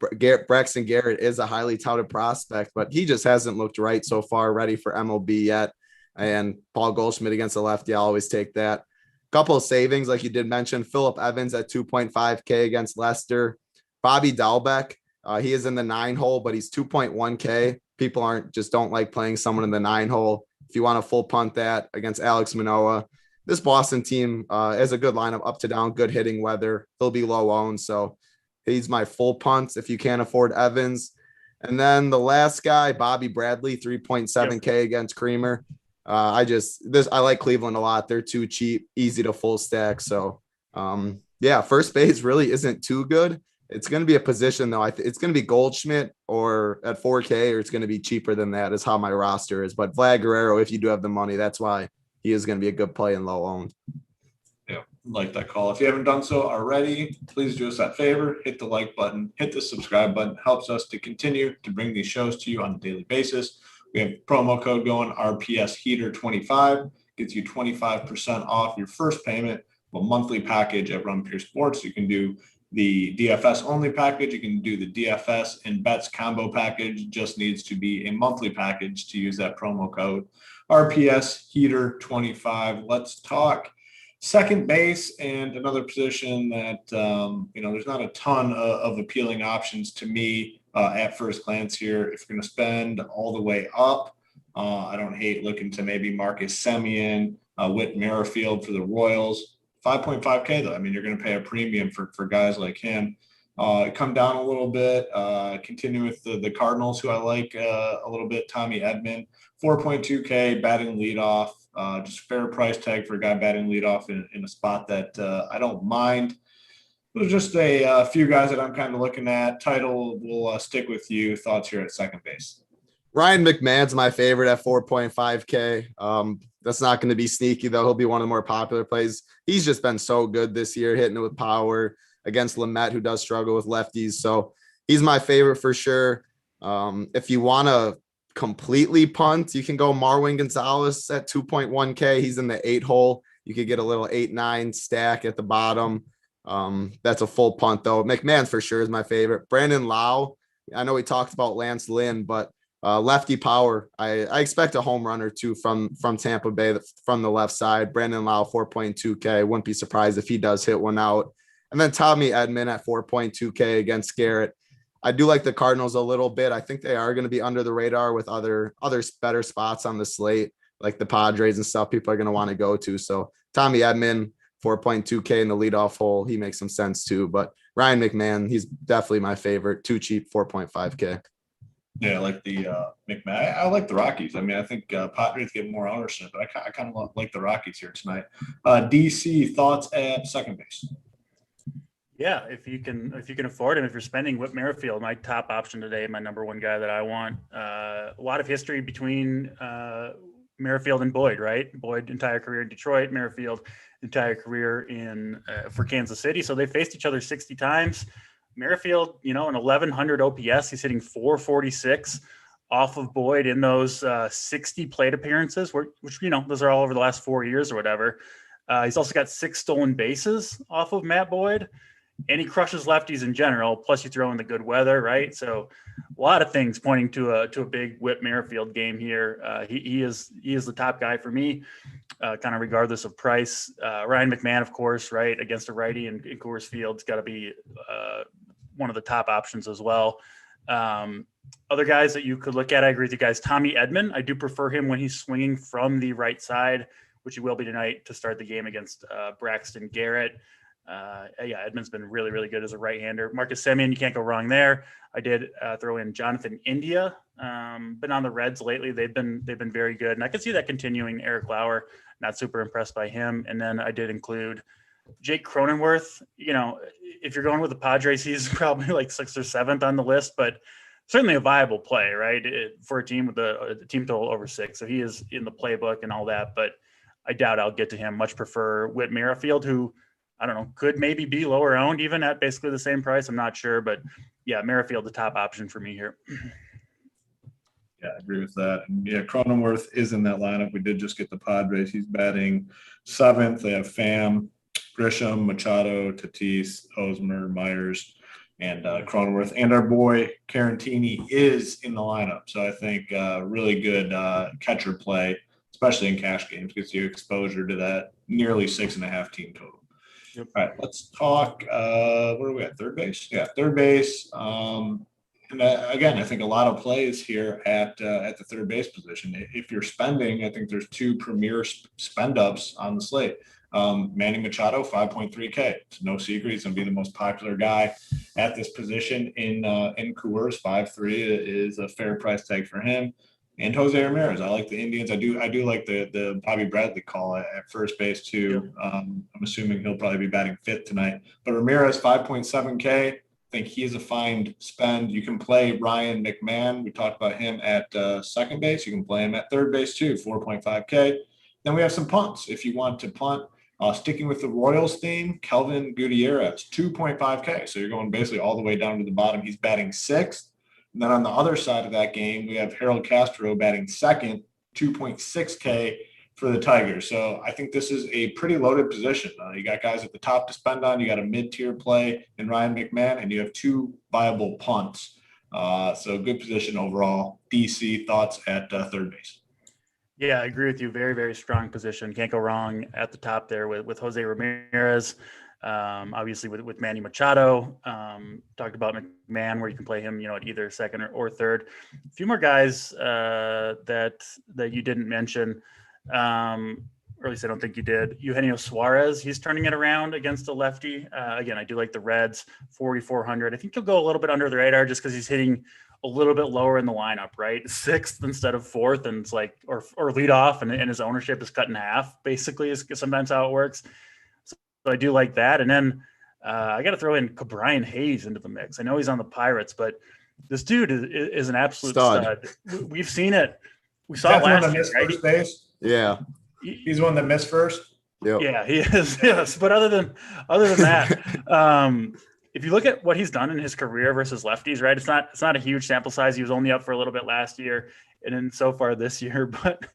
Braxton Garrett is a highly touted prospect, but he just hasn't looked right so far, ready for MLB yet. And Paul Goldschmidt against the lefty, I always take that. Couple of savings, like you did mention, Phillip Evans at 2.5K against Leicester. Bobby Dalbec, he is in the 9 hole, but he's 2.1K. People don't like playing someone in the 9 hole. If you want to full punt that against Alex Manoah, this Boston team has a good lineup, up to down, good hitting weather. He'll be low owned, so he's my full punt if you can't afford Evans. And then the last guy, Bobby Bradley, 3.7K against Creamer. I like Cleveland a lot. They're too cheap, easy to full stack. So first base really isn't too good. It's going to be a position though. It's going to be Goldschmidt or at 4K, or it's going to be cheaper than that is how my roster is. But Vlad Guerrero, if you do have the money, that's why he is going to be a good play and low owned. Yeah, like that call. If you haven't done so already, please do us that favor. Hit the like button, hit the subscribe button. Helps us to continue to bring these shows to you on a daily basis. We have promo code going, RPS Heater 25, gets you 25% off your first payment of a monthly package at Run Pure Sports. You can do the DFS only package. You can do the DFS and bets combo package. Just needs to be a monthly package to use that promo code, RPS Heater 25. Let's talk second base, and another position that, there's not a ton of appealing options to me at first glance here. If you're going to spend all the way up, I don't hate looking to maybe Marcus Semien, Whit Merrifield for the Royals. 5.5K though. I mean, you're going to pay a premium for guys like him. come down a little bit, continue with the Cardinals, who I like a little bit. Tommy Edman, 4.2K, batting leadoff. Just fair price tag for a guy batting leadoff in a spot that I don't mind. There's just a few guys that I'm kind of looking at. Title will stick with you. Thoughts here at second base? Ryan McMahon's my favorite at 4.5K. That's not going to be sneaky, though. He'll be one of the more popular plays. He's just been so good this year, hitting it with power against Lamet, who does struggle with lefties. So he's my favorite for sure. If you want to completely punt, you can go Marwin Gonzalez at 2.1K. He's in the 8 hole. You could get a little 8-9 stack at the bottom. That's a full punt, though. McMahon's for sure is my favorite. Brandon Lau, I know we talked about Lance Lynn, but lefty power. I expect a home run or two from Tampa Bay from the left side. Brandon Lau, 4.2K. Wouldn't be surprised if he does hit one out. And then Tommy Edman at 4.2K against Garrett. I do like the Cardinals a little bit. I think they are going to be under the radar with other better spots on the slate, like the Padres and stuff people are going to want to go to. So Tommy Edman, 4.2K in the leadoff hole. He makes some sense too. But Ryan McMahon, he's definitely my favorite. Too cheap, 4.5K. Yeah, I like the McMahon. I like the Rockies. I mean, I think Padres get more ownership, but I kind of like the Rockies here tonight. DC, thoughts at second base? Yeah, if you can afford him, if you're spending Whit Merrifield, my top option today, my number one guy that I want. A lot of history between Merrifield and Boyd, right? Boyd entire career in Detroit, Merrifield entire career in for Kansas City. So they faced each other 60 times. Merrifield, an 1100 OPS. He's hitting 446 off of Boyd in those 60 plate appearances, which those are all over the last 4 years or whatever. He's also got 6 stolen bases off of Matt Boyd, and he crushes lefties in general. Plus, you throw in the good weather, right? So, a lot of things pointing to a big Whit Merrifield game here. He is the top guy for me, kind of regardless of price. Ryan McMahon, of course, right, against a righty in Coors Field, it's got to be one of the top options as well. Other guys that you could look at, I agree with you guys. Tommy Edman, I do prefer him when he's swinging from the right side, which he will be tonight to start the game against Braxton Garrett. Edman's been really, really good as a right-hander. Marcus Semien, you can't go wrong there. I did throw in Jonathan India. Been on the Reds lately. They've been very good, and I can see that continuing. Eric Lauer, not super impressed by him. And then I did include Jake Cronenworth. If you're going with the Padres, he's probably like 6th or 7th on the list, but certainly a viable play, right? For a team with a team total over 6. So he is in the playbook and all that, but I doubt I'll get to him. Much prefer Whit Merrifield, who, I don't know, could maybe be lower owned even at basically the same price. I'm not sure, but yeah, Merrifield, the top option for me here. Yeah, I agree with that. And yeah, Cronenworth is in that lineup. We did just get the Padres. He's batting 7th. They have Pham, Grisham, Machado, Tatis, Hosmer, Myers, and Cronenworth. And our boy Carantini is in the lineup. So I think really good catcher play, especially in cash games, gives you exposure to that nearly 6.5 team total. Yep. All right, let's talk. Where are we at? Third base? Yeah, third base. And again, I think a lot of plays here at the third base position. If you're spending, I think there's 2 premier spend ups on the slate. Manny Machado, 5.3K. It's no secret he's going to be the most popular guy at this position in Coors. 5.3 is a fair price tag for him. And Jose Ramirez, I like the Indians. I do like the Bobby Bradley call at first base too. I'm assuming he'll probably be batting 5th tonight. But Ramirez, 5.7K. I think he is a fine spend. You can play Ryan McMahon. We talked about him at second base. You can play him at third base too, 4.5K. Then we have some punts. If you want to punt, sticking with the Royals theme, Kelvin Gutierrez, 2.5K. So you're going basically all the way down to the bottom. He's batting 6th. And then on the other side of that game, we have Harold Castro batting 2nd, 2.6K for the Tigers. So I think this is a pretty loaded position. You got guys at the top to spend on. You got a mid-tier play in Ryan McMahon, and you have 2 viable punts. So good position overall. DC, thoughts at third base? Yeah, I agree with you. Very, very strong position. Can't go wrong at the top there with Jose Ramirez. Obviously with Manny Machado, talked about McMahon, where you can play him, at either second or third. A few more guys that you didn't mention. or at least I don't think you did. Eugenio Suarez, he's turning it around against a lefty. Again, I do like the Reds, 4,400. I think he'll go a little bit under the radar just because he's hitting a little bit lower in the lineup, right? 6th instead of 4th, and it's like, or lead off, and his ownership is cut in half, basically, is sometimes how it works. So I do like that. And then I got to throw in Brian Hayes into the mix. I know he's on the Pirates, but this dude is an absolute stud. We've seen it. We saw it last year, right? First base. Yeah. He's one that missed first. Yep. Yeah, he is. Yes. But other than that, if you look at what he's done in his career versus lefties, right? It's not a huge sample size. He was only up for a little bit last year and then so far this year, but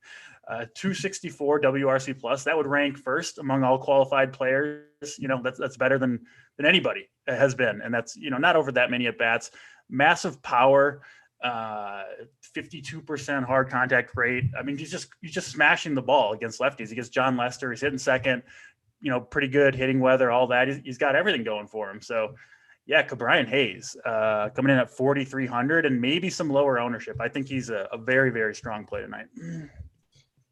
264 WRC plus, that would rank first among all qualified players. You know, that's better than anybody has been. And that's, you know, not over that many at bats. Massive power, 52% hard contact rate. I mean, he's just smashing the ball against lefties. He gets John Lester. He's hitting second, you know, pretty good hitting weather, all that. He's got everything going for him. So yeah, Brian Hayes coming in at 4,300 and maybe some lower ownership. I think he's a very, very strong play tonight.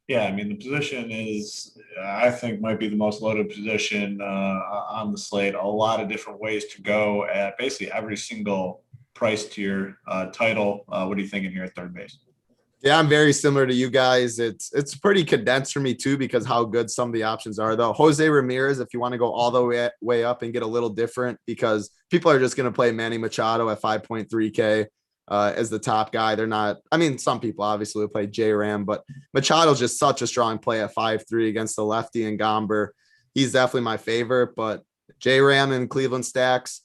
Yeah, I mean, the position is, I think, might be the most loaded position on the slate. A lot of different ways to go at basically every single price tier title. What are you thinking here at third base? Yeah, I'm very similar to you guys. It's pretty condensed for me too, because how good some of the options are though. Jose Ramirez, if you want to go all the way up and get a little different, because people are just going to play Manny Machado at 5.3K as the top guy. They're not, I mean, some people obviously will play JSURab, but Machado's just such a strong play at 5.3 against the lefty and Gomber. He's definitely my favorite, but JSURab and Cleveland stacks.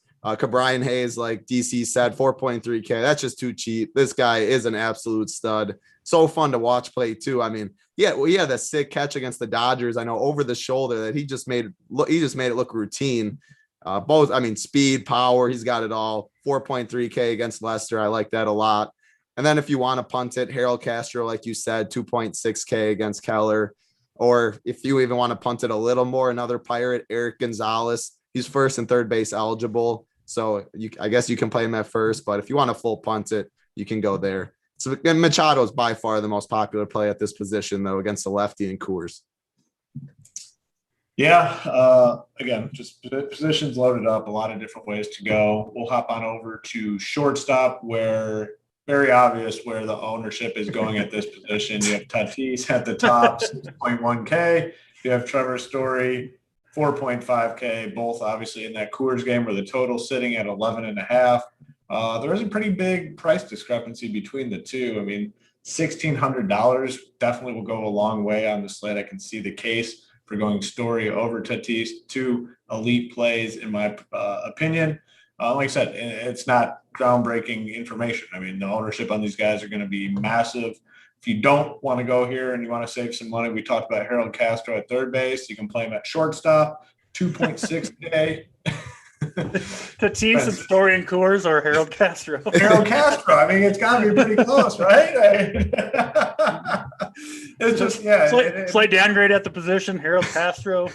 Brian Hayes, like DC said, 4.3K. That's just too cheap. This guy is an absolute stud. So fun to watch play too. I mean, yeah, well, yeah, that sick catch against the Dodgers. I know over the shoulder that he just made it look routine. Both, I mean, speed, power, he's got it all. 4.3K against Lester. I like that a lot. And then if you want to punt it, Harold Castro, like you said, 2.6K against Keller. Or if you even want to punt it a little more, another Pirate, Eric Gonzalez. He's first and third base eligible. So I guess you can play him at first, but if you want to full punt it, you can go there. So Machado is by far the most popular play at this position, though, against the lefty and Coors. Yeah, again, just positions loaded up, a lot of different ways to go. We'll hop on over to shortstop, where very obvious where the ownership is going at this position. You have Tatis at the top, 6.1K. You have Trevor Story, 4.5K, both obviously in that Coors game where the total sitting at 11.5. There is a pretty big price discrepancy between the two. I mean, $1,600 definitely will go a long way on the slate. I can see the case for going Story over Tatis, two elite plays in my opinion. Like I said, it's not groundbreaking information. I mean, the ownership on these guys are going to be massive. If you don't want to go here and you want to save some money, we talked about Harold Castro at third base. You can play him at shortstop, 2.6K. Tatis and Story and Coors or Harold Castro? Harold Castro. I mean, it's got to be pretty close, right? It's just, yeah. Slight downgrade at the position. Harold Castro.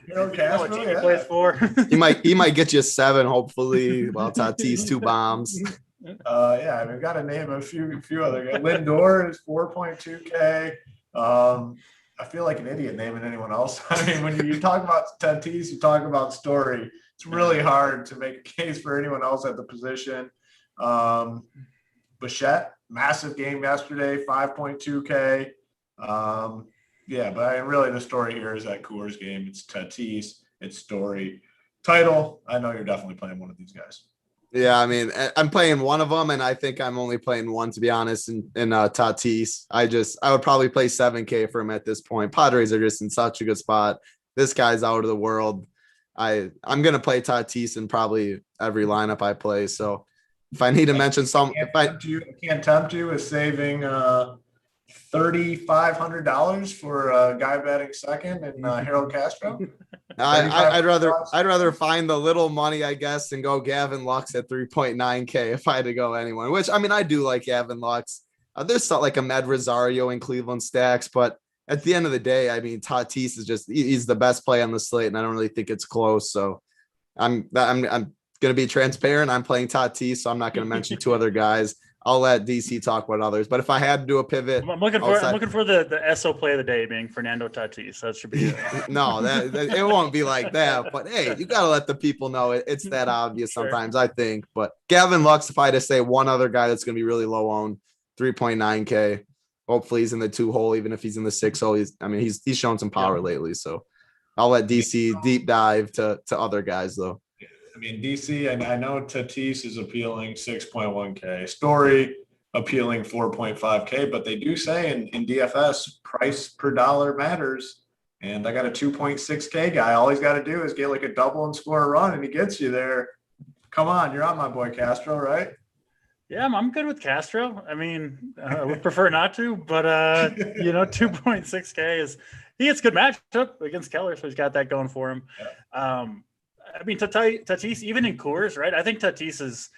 Harold Castro, what team yeah. he plays for. He might get you 7, hopefully. Well, Tatis 2 bombs. Yeah, I mean, we've got to name a few other guys. Lindor is 4.2K. I feel like an idiot naming anyone else. I mean, when you talk about Tatis, you talk about Story. It's really hard to make a case for anyone else at the position. Bichette, massive game yesterday, 5.2K. Yeah, but I mean, really the story here is that Coors game. It's Tatis, it's Story. Title, I know you're definitely playing one of these guys. Yeah, I mean, I'm playing one of them, and I think I'm only playing one, to be honest, in Tatis. I would probably play 7K for him at this point. Padres are just in such a good spot. This guy's out of the world. I'm going to play Tatis in probably every lineup I play. So if I need to mention some, I can't tempt you with saving $3,500 for a guy batting second and Harold Castro. I'd rather find the little money, I guess, and go Gavin Lux at 3.9K if I had to go anyone, which, I mean, I do like Gavin Lux. There's not like a Med Rosario in Cleveland stacks, but at the end of the day, I mean, Tatis is he's the best play on the slate, and I don't really think it's close. So I'm going to be transparent. I'm playing Tatis, so I'm not going to mention 2 other guys. I'll let DC talk about others. But if I had to do a pivot, I'm looking for the SO play of the day being Fernando Tatis. That should be no, that it won't be like that. But hey, you gotta let the people know it's that obvious Sure. sometimes, I think. But Gavin Lux, if I had to say one other guy that's gonna be really low owned, 3.9K. Hopefully he's in the 2 hole, even if he's in the 6 hole. He's shown some power lately. So I'll let DC deep dive to other guys though. I mean, DC, and I know Tatis is appealing 6.1K. Story appealing 4.5K, but they do say in DFS, price per dollar matters. And I got a 2.6K guy. All he's got to do is get like a double and score a run, and he gets you there. Come on, you're on my boy Castro, right? Yeah, I'm good with Castro. I mean, I would prefer not to, but 2.6K he gets good matchup against Keller, so he's got that going for him. Yeah. I mean, Tatis, even in Coors, right? I think Tatis is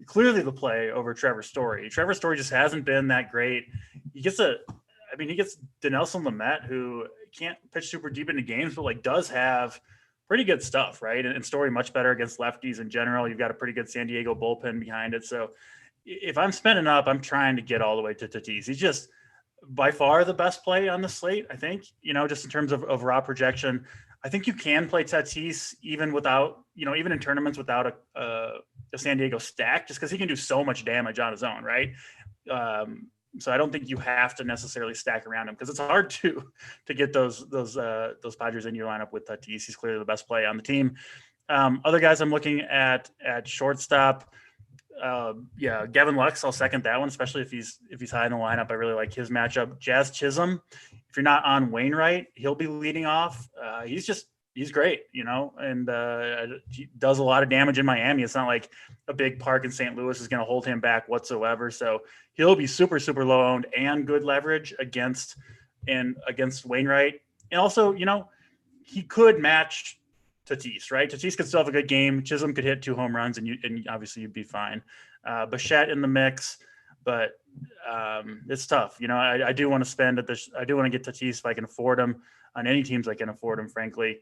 clearly the play over Trevor Story. Trevor Story just hasn't been that great. He gets Dinelson Lamet, who can't pitch super deep into games, but like does have pretty good stuff, right? And Story much better against lefties in general. You've got a pretty good San Diego bullpen behind it. So if I'm spending up, I'm trying to get all the way to Tatis. He's just by far the best play on the slate, I think, just in terms of raw projection. I think you can play Tatis even without, even in tournaments without a San Diego stack, just because he can do so much damage on his own, right? So I don't think you have to necessarily stack around him, because it's hard to get those Padres in your lineup with Tatis. He's clearly the best play on the team. Other guys I'm looking at shortstop. Gavin Lux, I'll second that one, especially if he's high in the lineup. I really like his matchup. Jazz Chisholm, if you're not on Wainwright, he'll be leading off. He's great, and he does a lot of damage in Miami. It's not like a big park in St. Louis is going to hold him back whatsoever. So he'll be super, super low owned and good leverage against Wainwright. And also, he could match Tatis, right? Tatis could still have a good game. Chisholm could hit 2 home runs, and obviously you'd be fine. Bichette in the mix, but it's tough. I do want to spend at this. I do want to get Tatis if I can afford him on any teams I can afford him, frankly.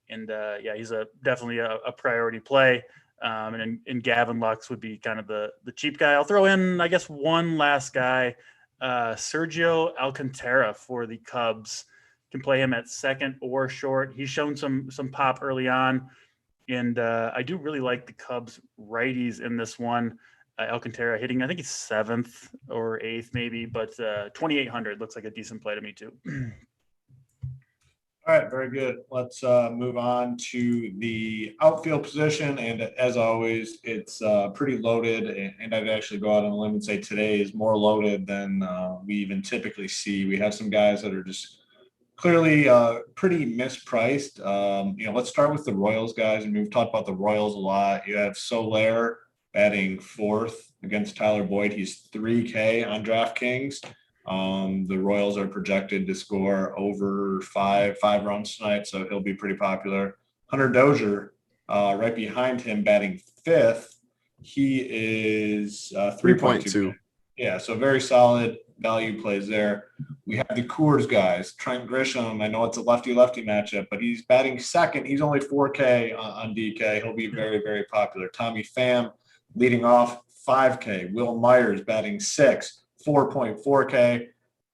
And he's definitely a priority play. And Gavin Lux would be kind of the cheap guy. I'll throw in, I guess, one last guy, Sergio Alcantara for the Cubs. Can play him at second or short. He's shown some pop early on, and I do really like the Cubs righties in this one. Alcantara hitting, I think he's 7th or 8th maybe, but 2,800 looks like a decent play to me too. All right, very good. Let's move on to the outfield position. And as always, it's pretty loaded. And I'd actually go out on a limb and say today is more loaded than we even typically see. We have some guys that are just clearly pretty mispriced. Let's start with the Royals guys. And we've talked about the Royals a lot. You have Soler batting 4th against Tyler Boyd. He's 3K on DraftKings. The Royals are projected to score over five runs tonight, so he'll be pretty popular. Hunter Dozier, right behind him, batting 5th. He is 3.2. Yeah, so very solid value plays there. We have the Coors guys. Trent Grisham, I know it's a lefty-lefty matchup, but he's batting 2nd. He's only 4K on DK. He'll be very, very popular. Tommy Pham leading off 5K. Will Myers batting 6th. 4.4K,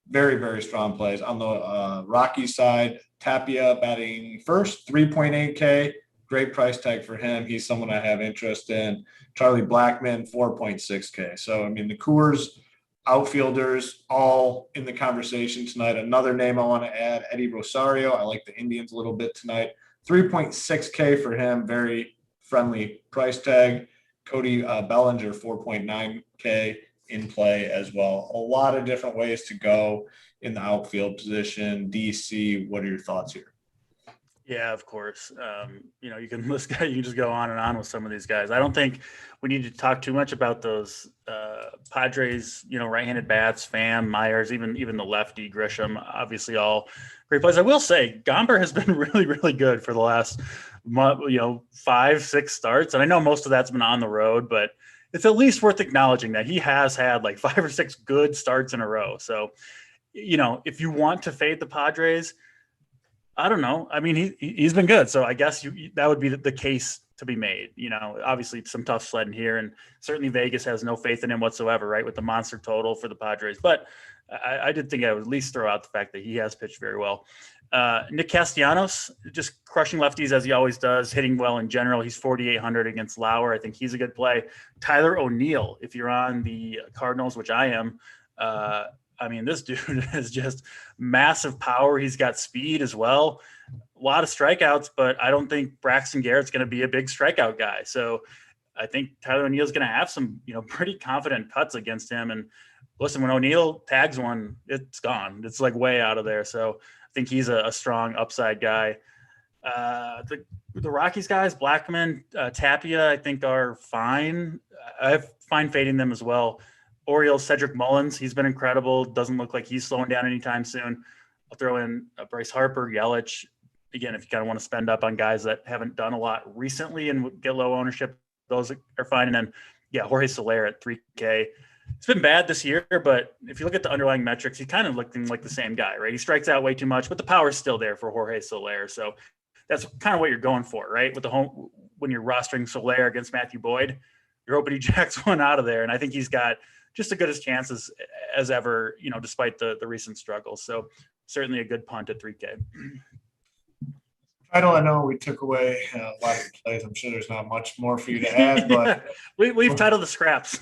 very, very strong plays. On the Rockies side, Tapia batting 1st, 3.8K, great price tag for him. He's someone I have interest in. Charlie Blackmon, 4.6K. So, the Coors outfielders all in the conversation tonight. Another name I want to add, Eddie Rosario. I like the Indians a little bit tonight. 3.6K for him, very friendly price tag. Cody Bellinger, 4.9K. in play as well. A lot of different ways to go in the outfield position. DC, what are your thoughts here? Yeah, of course. You can just go on and on with some of these guys. I don't think we need to talk too much about those Padres, right-handed bats, Pham, Myers, even the lefty Grisham, obviously all great plays. I will say Gomber has been really, really good for the last 5-6 starts. And I know most of that's been on the road, but it's at least worth acknowledging that he has had like 5 or 6 good starts in a row. So, if you want to fade the Padres, I don't know. He's been good. So I guess that would be the case to be made. Obviously some tough sledding here, and certainly Vegas has no faith in him whatsoever, right, with the monster total for the Padres. But I did think I would at least throw out the fact that he has pitched very well. Nick Castellanos, just crushing lefties as he always does, hitting well in general. He's 4,800 against Lauer. I think he's a good play. Tyler O'Neill, if you're on the Cardinals, which I am, this dude has just massive power. He's got speed as well. A lot of strikeouts, but I don't think Braxton Garrett's going to be a big strikeout guy. So I think Tyler O'Neill's going to have some, pretty confident cuts against him. And listen, when O'Neill tags one, it's gone. It's like way out of there. So I think he's a strong upside guy. The Rockies guys, Blackman, Tapia, I think are fine. I find fading them as well. Orioles, Cedric Mullins, he's been incredible. Doesn't look like he's slowing down anytime soon. I'll throw in Bryce Harper, Yelich. Again, if you kind of want to spend up on guys that haven't done a lot recently and get low ownership, those are fine. And then, Jorge Soler at 3K. It's been bad this year, but if you look at the underlying metrics, he's kind of looking like the same guy, right? He strikes out way too much, but the power is still there for Jorge Soler. So that's kind of what you're going for, right? With the home, when you're rostering Soler against Matthew Boyd, you're hoping he jacks one out of there. And I think he's got just as good as chances as ever, despite the recent struggles. So certainly a good punt at 3K. I know we took away a lot of plays. I'm sure there's not much more for you to add, but we've titled the scraps.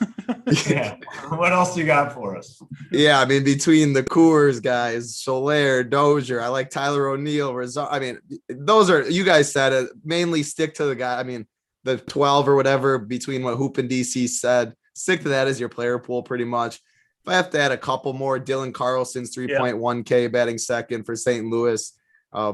Yeah. What else you got for us? Yeah, between the Coors guys, Soler, Dozier, I like Tyler O'Neill. Those are, you guys said it, mainly stick to the guy. The 12 or whatever between what Hoop and DC said, stick to that as your player pool pretty much. If I have to add a couple more, Dylan Carlson's 3.1K batting second for St. Louis.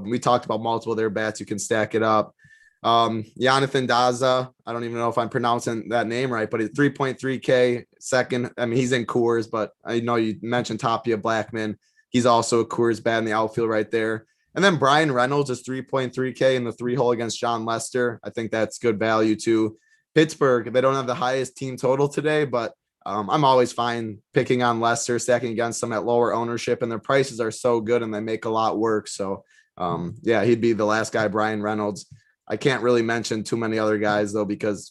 We talked about multiple of their bats. You can stack it up. Jonathan Daza, I don't even know if I'm pronouncing that name right, but it's 3.3K second. He's in Coors, but I know you mentioned Tapia, Blackman. He's also a Coors bat in the outfield right there. And then Brian Reynolds is 3.3K in the 3-hole against John Lester. I think that's good value too. Pittsburgh, they don't have the highest team total today, but I'm always fine picking on Lester, stacking against them at lower ownership, and their prices are so good and they make a lot work. So he'd be the last guy, Brian Reynolds. I can't really mention too many other guys though, because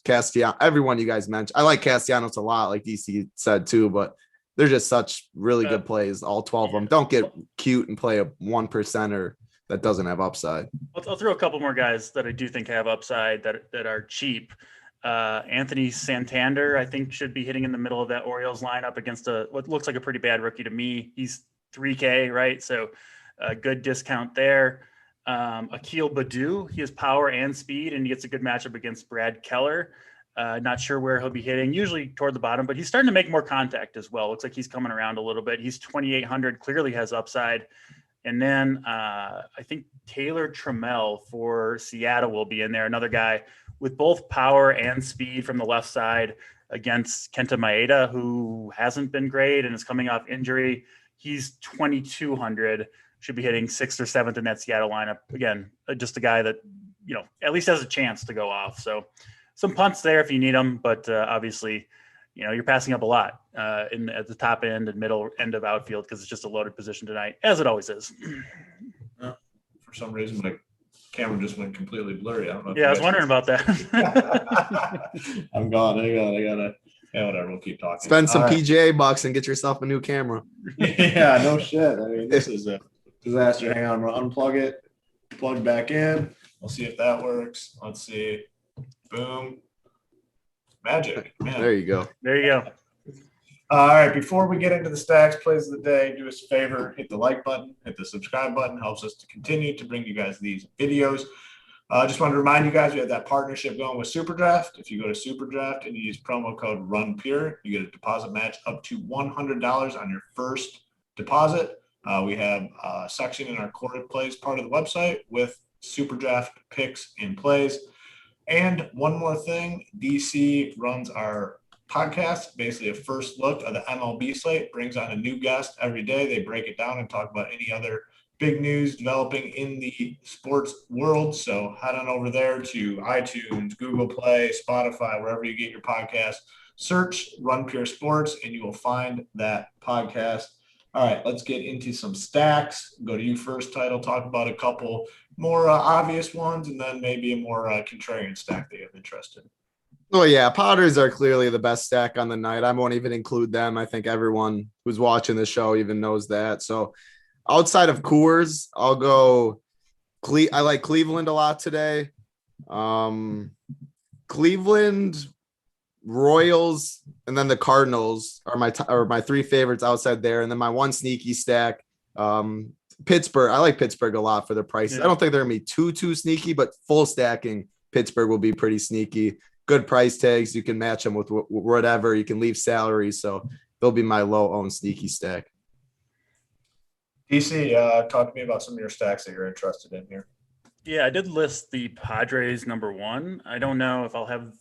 everyone you guys mentioned, I like Castellanos a lot, like DC said too, but they're just such really good plays. All 12 of them. Don't get cute and play a 1%er that doesn't have upside. I'll throw a couple more guys that I do think have upside that are cheap. Anthony Santander, I think, should be hitting in the middle of that Orioles lineup against what looks like a pretty bad rookie to me. He's 3K, right? So a good discount there. Akil Baddoo, he has power and speed, and he gets a good matchup against Brad Keller. Not sure where he'll be hitting, usually toward the bottom, but he's starting to make more contact as well. Looks like he's coming around a little bit. He's 2,800, clearly has upside. And then I think Taylor Trammell for Seattle will be in there, another guy with both power and speed from the left side against Kenta Maeda, who hasn't been great and is coming off injury. He's 2,200, should be hitting 6th or 7th in that Seattle lineup. Again, just a guy that, at least has a chance to go off. So some punts there if you need them, but obviously, you're passing up a lot at the top end and middle end of outfield because it's just a loaded position tonight, as it always is. For some reason, my camera just went completely blurry. I don't know. Yeah, I was wondering about that. I'm gone. I gotta. Yeah, whatever. We'll keep talking. Spend some PGA bucks and get yourself a new camera. Yeah, no shit. This is a disaster. Hang on, we'll unplug it, plug back in. We'll see if that works. Let's see. Boom. Magic. Man. There you go. There you go. All right. Before we get into the stacks, plays of the day, do us a favor, hit the like button, hit the subscribe button. Helps us to continue to bring you guys these videos. Just wanted to remind you guys, we have that partnership going with SuperDraft. If you go to SuperDraft and you use promo code RUNPURE, you get a deposit match up to $100 on your first deposit. We have a section in our quarter plays part of the website with SuperDraft picks and plays. And one more thing, DC runs our podcast, basically a first look of the MLB slate, brings on a new guest every day. They break it down and talk about any other big news developing in the sports world. So head on over there to iTunes, Google Play, Spotify, wherever you get your podcast. Search Run Pure Sports and you will find that podcast. All right, let's get into some stacks. Go to you first, Title. Talk about a couple more obvious ones and then maybe a more contrarian stack that you have interested. Oh yeah, Potters are clearly the best stack on the night. I won't even include them. I think everyone who's watching the show even knows that. So outside of Coors, I'll go I like Cleveland a lot today. Cleveland, Royals, and then the Cardinals are my three favorites outside there. And then my one sneaky stack, Pittsburgh. I like Pittsburgh a lot for the prices. Yeah. I don't think they're gonna be too sneaky, but full stacking Pittsburgh will be pretty sneaky. Good price tags. You can match them with whatever. You can leave salary. So they'll be my low owned sneaky stack. DC, talk to me about some of your stacks that you're interested in here. Yeah, I did list the Padres number one. I don't know if I'll have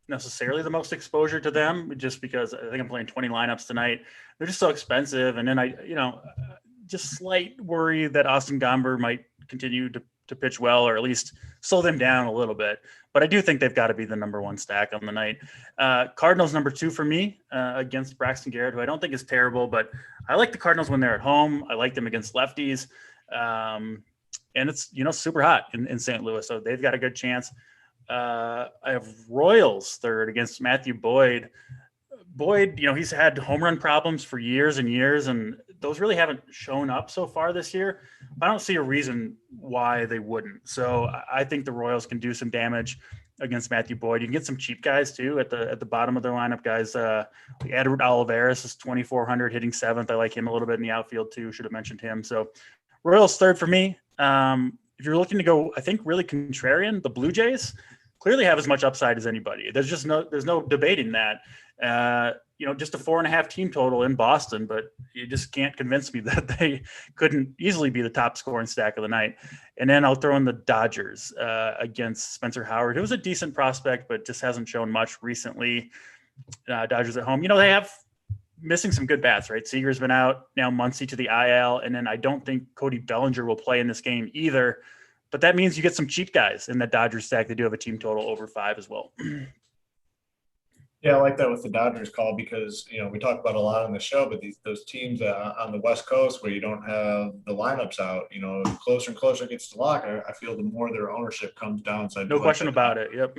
necessarily the most exposure to them just because I think I'm playing 20 lineups tonight. They're just so expensive. And then just slight worry that Austin Gomber might continue to pitch well, or at least slow them down a little bit. But I do think they've got to be the number one stack on the night. Cardinals number two for me against Braxton Garrett, who I don't think is terrible, but I like the Cardinals when they're at home. I like them against lefties. And it's, super hot in St. Louis. So they've got a good chance. I have Royals third against Matthew Boyd. Boyd, he's had home run problems for years and years, and those really haven't shown up so far this year. I don't see a reason why they wouldn't. So I think the Royals can do some damage against Matthew Boyd. You can get some cheap guys too at the bottom of their lineup. Guys, like Edward Olivares is 2,400 hitting seventh. I like him a little bit in the outfield too. Should have mentioned him. So Royals third for me. If you're looking to go, I think really contrarian, the Blue Jays clearly have as much upside as anybody. There's no debating that. Just a 4.5 team total in Boston, but you just can't convince me that they couldn't easily be the top scoring stack of the night. And then I'll throw in the Dodgers against Spencer Howard, who was a decent prospect, but just hasn't shown much recently. Dodgers at home, they have missing some good bats, right? Seager's been out, now Muncy to the IL, and then I don't think Cody Bellinger will play in this game either. But that means you get some cheap guys in that Dodgers stack. They do have a team total over 5 as well. Yeah, I like that with the Dodgers call because, we talk about a lot on the show, but those teams on the West Coast where you don't have the lineups out, closer and closer it gets to lock, I feel the more their ownership comes down. So no question about it. Yep.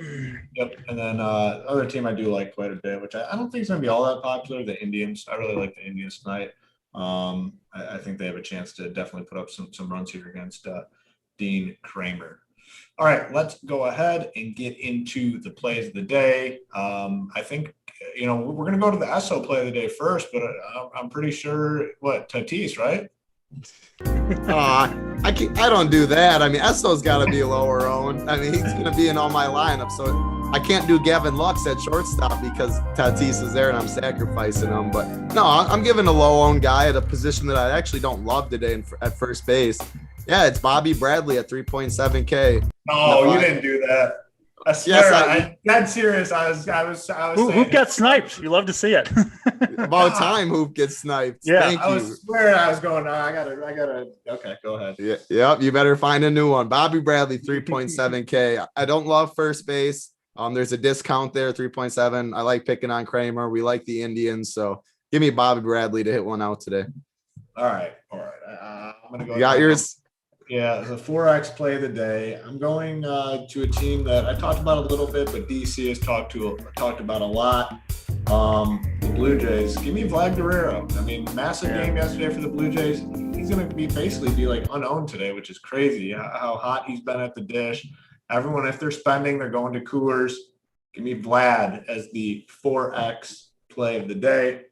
And then other team I do like quite a bit, which I don't think is going to be all that popular, the Indians. I really like the Indians tonight. I think they have a chance to definitely put up some runs here against Dean Kramer. All right, let's go ahead and get into the plays of the day. I think, we're going to go to the ESO play of the day first, but I'm pretty sure, Tatis, right? I don't do that. I mean, ESO's got to be lower owned. I mean, he's going to be in all my lineups, so I can't do Gavin Lux at shortstop because Tatis is there and I'm sacrificing him. But no, I'm giving a low-owned guy at a position that I actually don't love today at first base. Yeah, it's Bobby Bradley at 3.7K. No, you didn't do that. I swear, Yes, I'm dead serious. I was Who got sniped? You love to see it. About time Hoop gets sniped. Yeah, Thank you. I was swearing I was going, I gotta. Okay, go ahead. Yeah, yep, you better find a new one. Bobby Bradley, 3.7K. I don't love first base. There's a discount there, 3.7. I like picking on Kramer. We like the Indians, so give me Bobby Bradley to hit one out today. All right. I'm gonna go. You got yours? Yeah, the 4X play of the day. I'm going to a team that I talked about a little bit, but DC has talked about a lot. The Blue Jays. Give me Vlad Guerrero. I mean, massive game yesterday for the Blue Jays. He's going to be like unowned today, which is crazy. How hot he's been at the dish. Everyone, if they're spending, they're going to Coors. Give me Vlad as the 4X play of the day.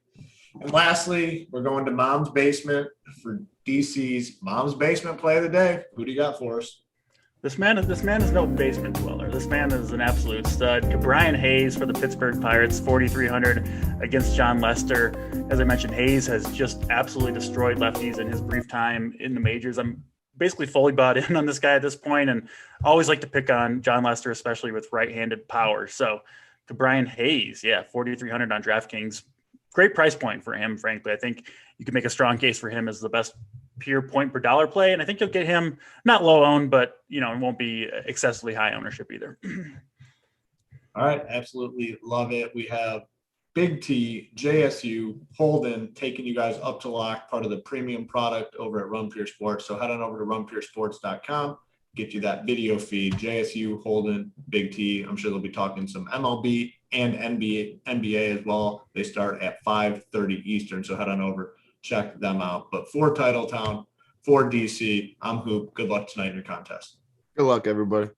And lastly, we're going to Mom's Basement for DC's Mom's Basement play of the day. Who do you got for us? This man is no basement dweller. This man is an absolute stud. Brian Hayes for the Pittsburgh Pirates, 4,300 against John Lester. As I mentioned, Hayes has just absolutely destroyed lefties in his brief time in the majors. I'm basically fully bought in on this guy at this point, and I always like to pick on John Lester, especially with right-handed power. So to Brian Hayes, 4,300 on DraftKings. Great price point for him, frankly. I think you can make a strong case for him as the best pure point per dollar play. And I think you'll get him not low owned, but it won't be excessively high ownership either. All right. Absolutely love it. We have Big T, JSU, Holden taking you guys up to lock, part of the premium product over at Run Pure Sports. So head on over to runpuresports.com, get you that video feed. JSU, Holden, Big T. I'm sure they'll be talking some MLB and NBA as well. They start at 5:30 Eastern, so head on over, check them out. But for Titletown, for DC, I'm Hoop. Good luck tonight in your contest. Good luck, everybody.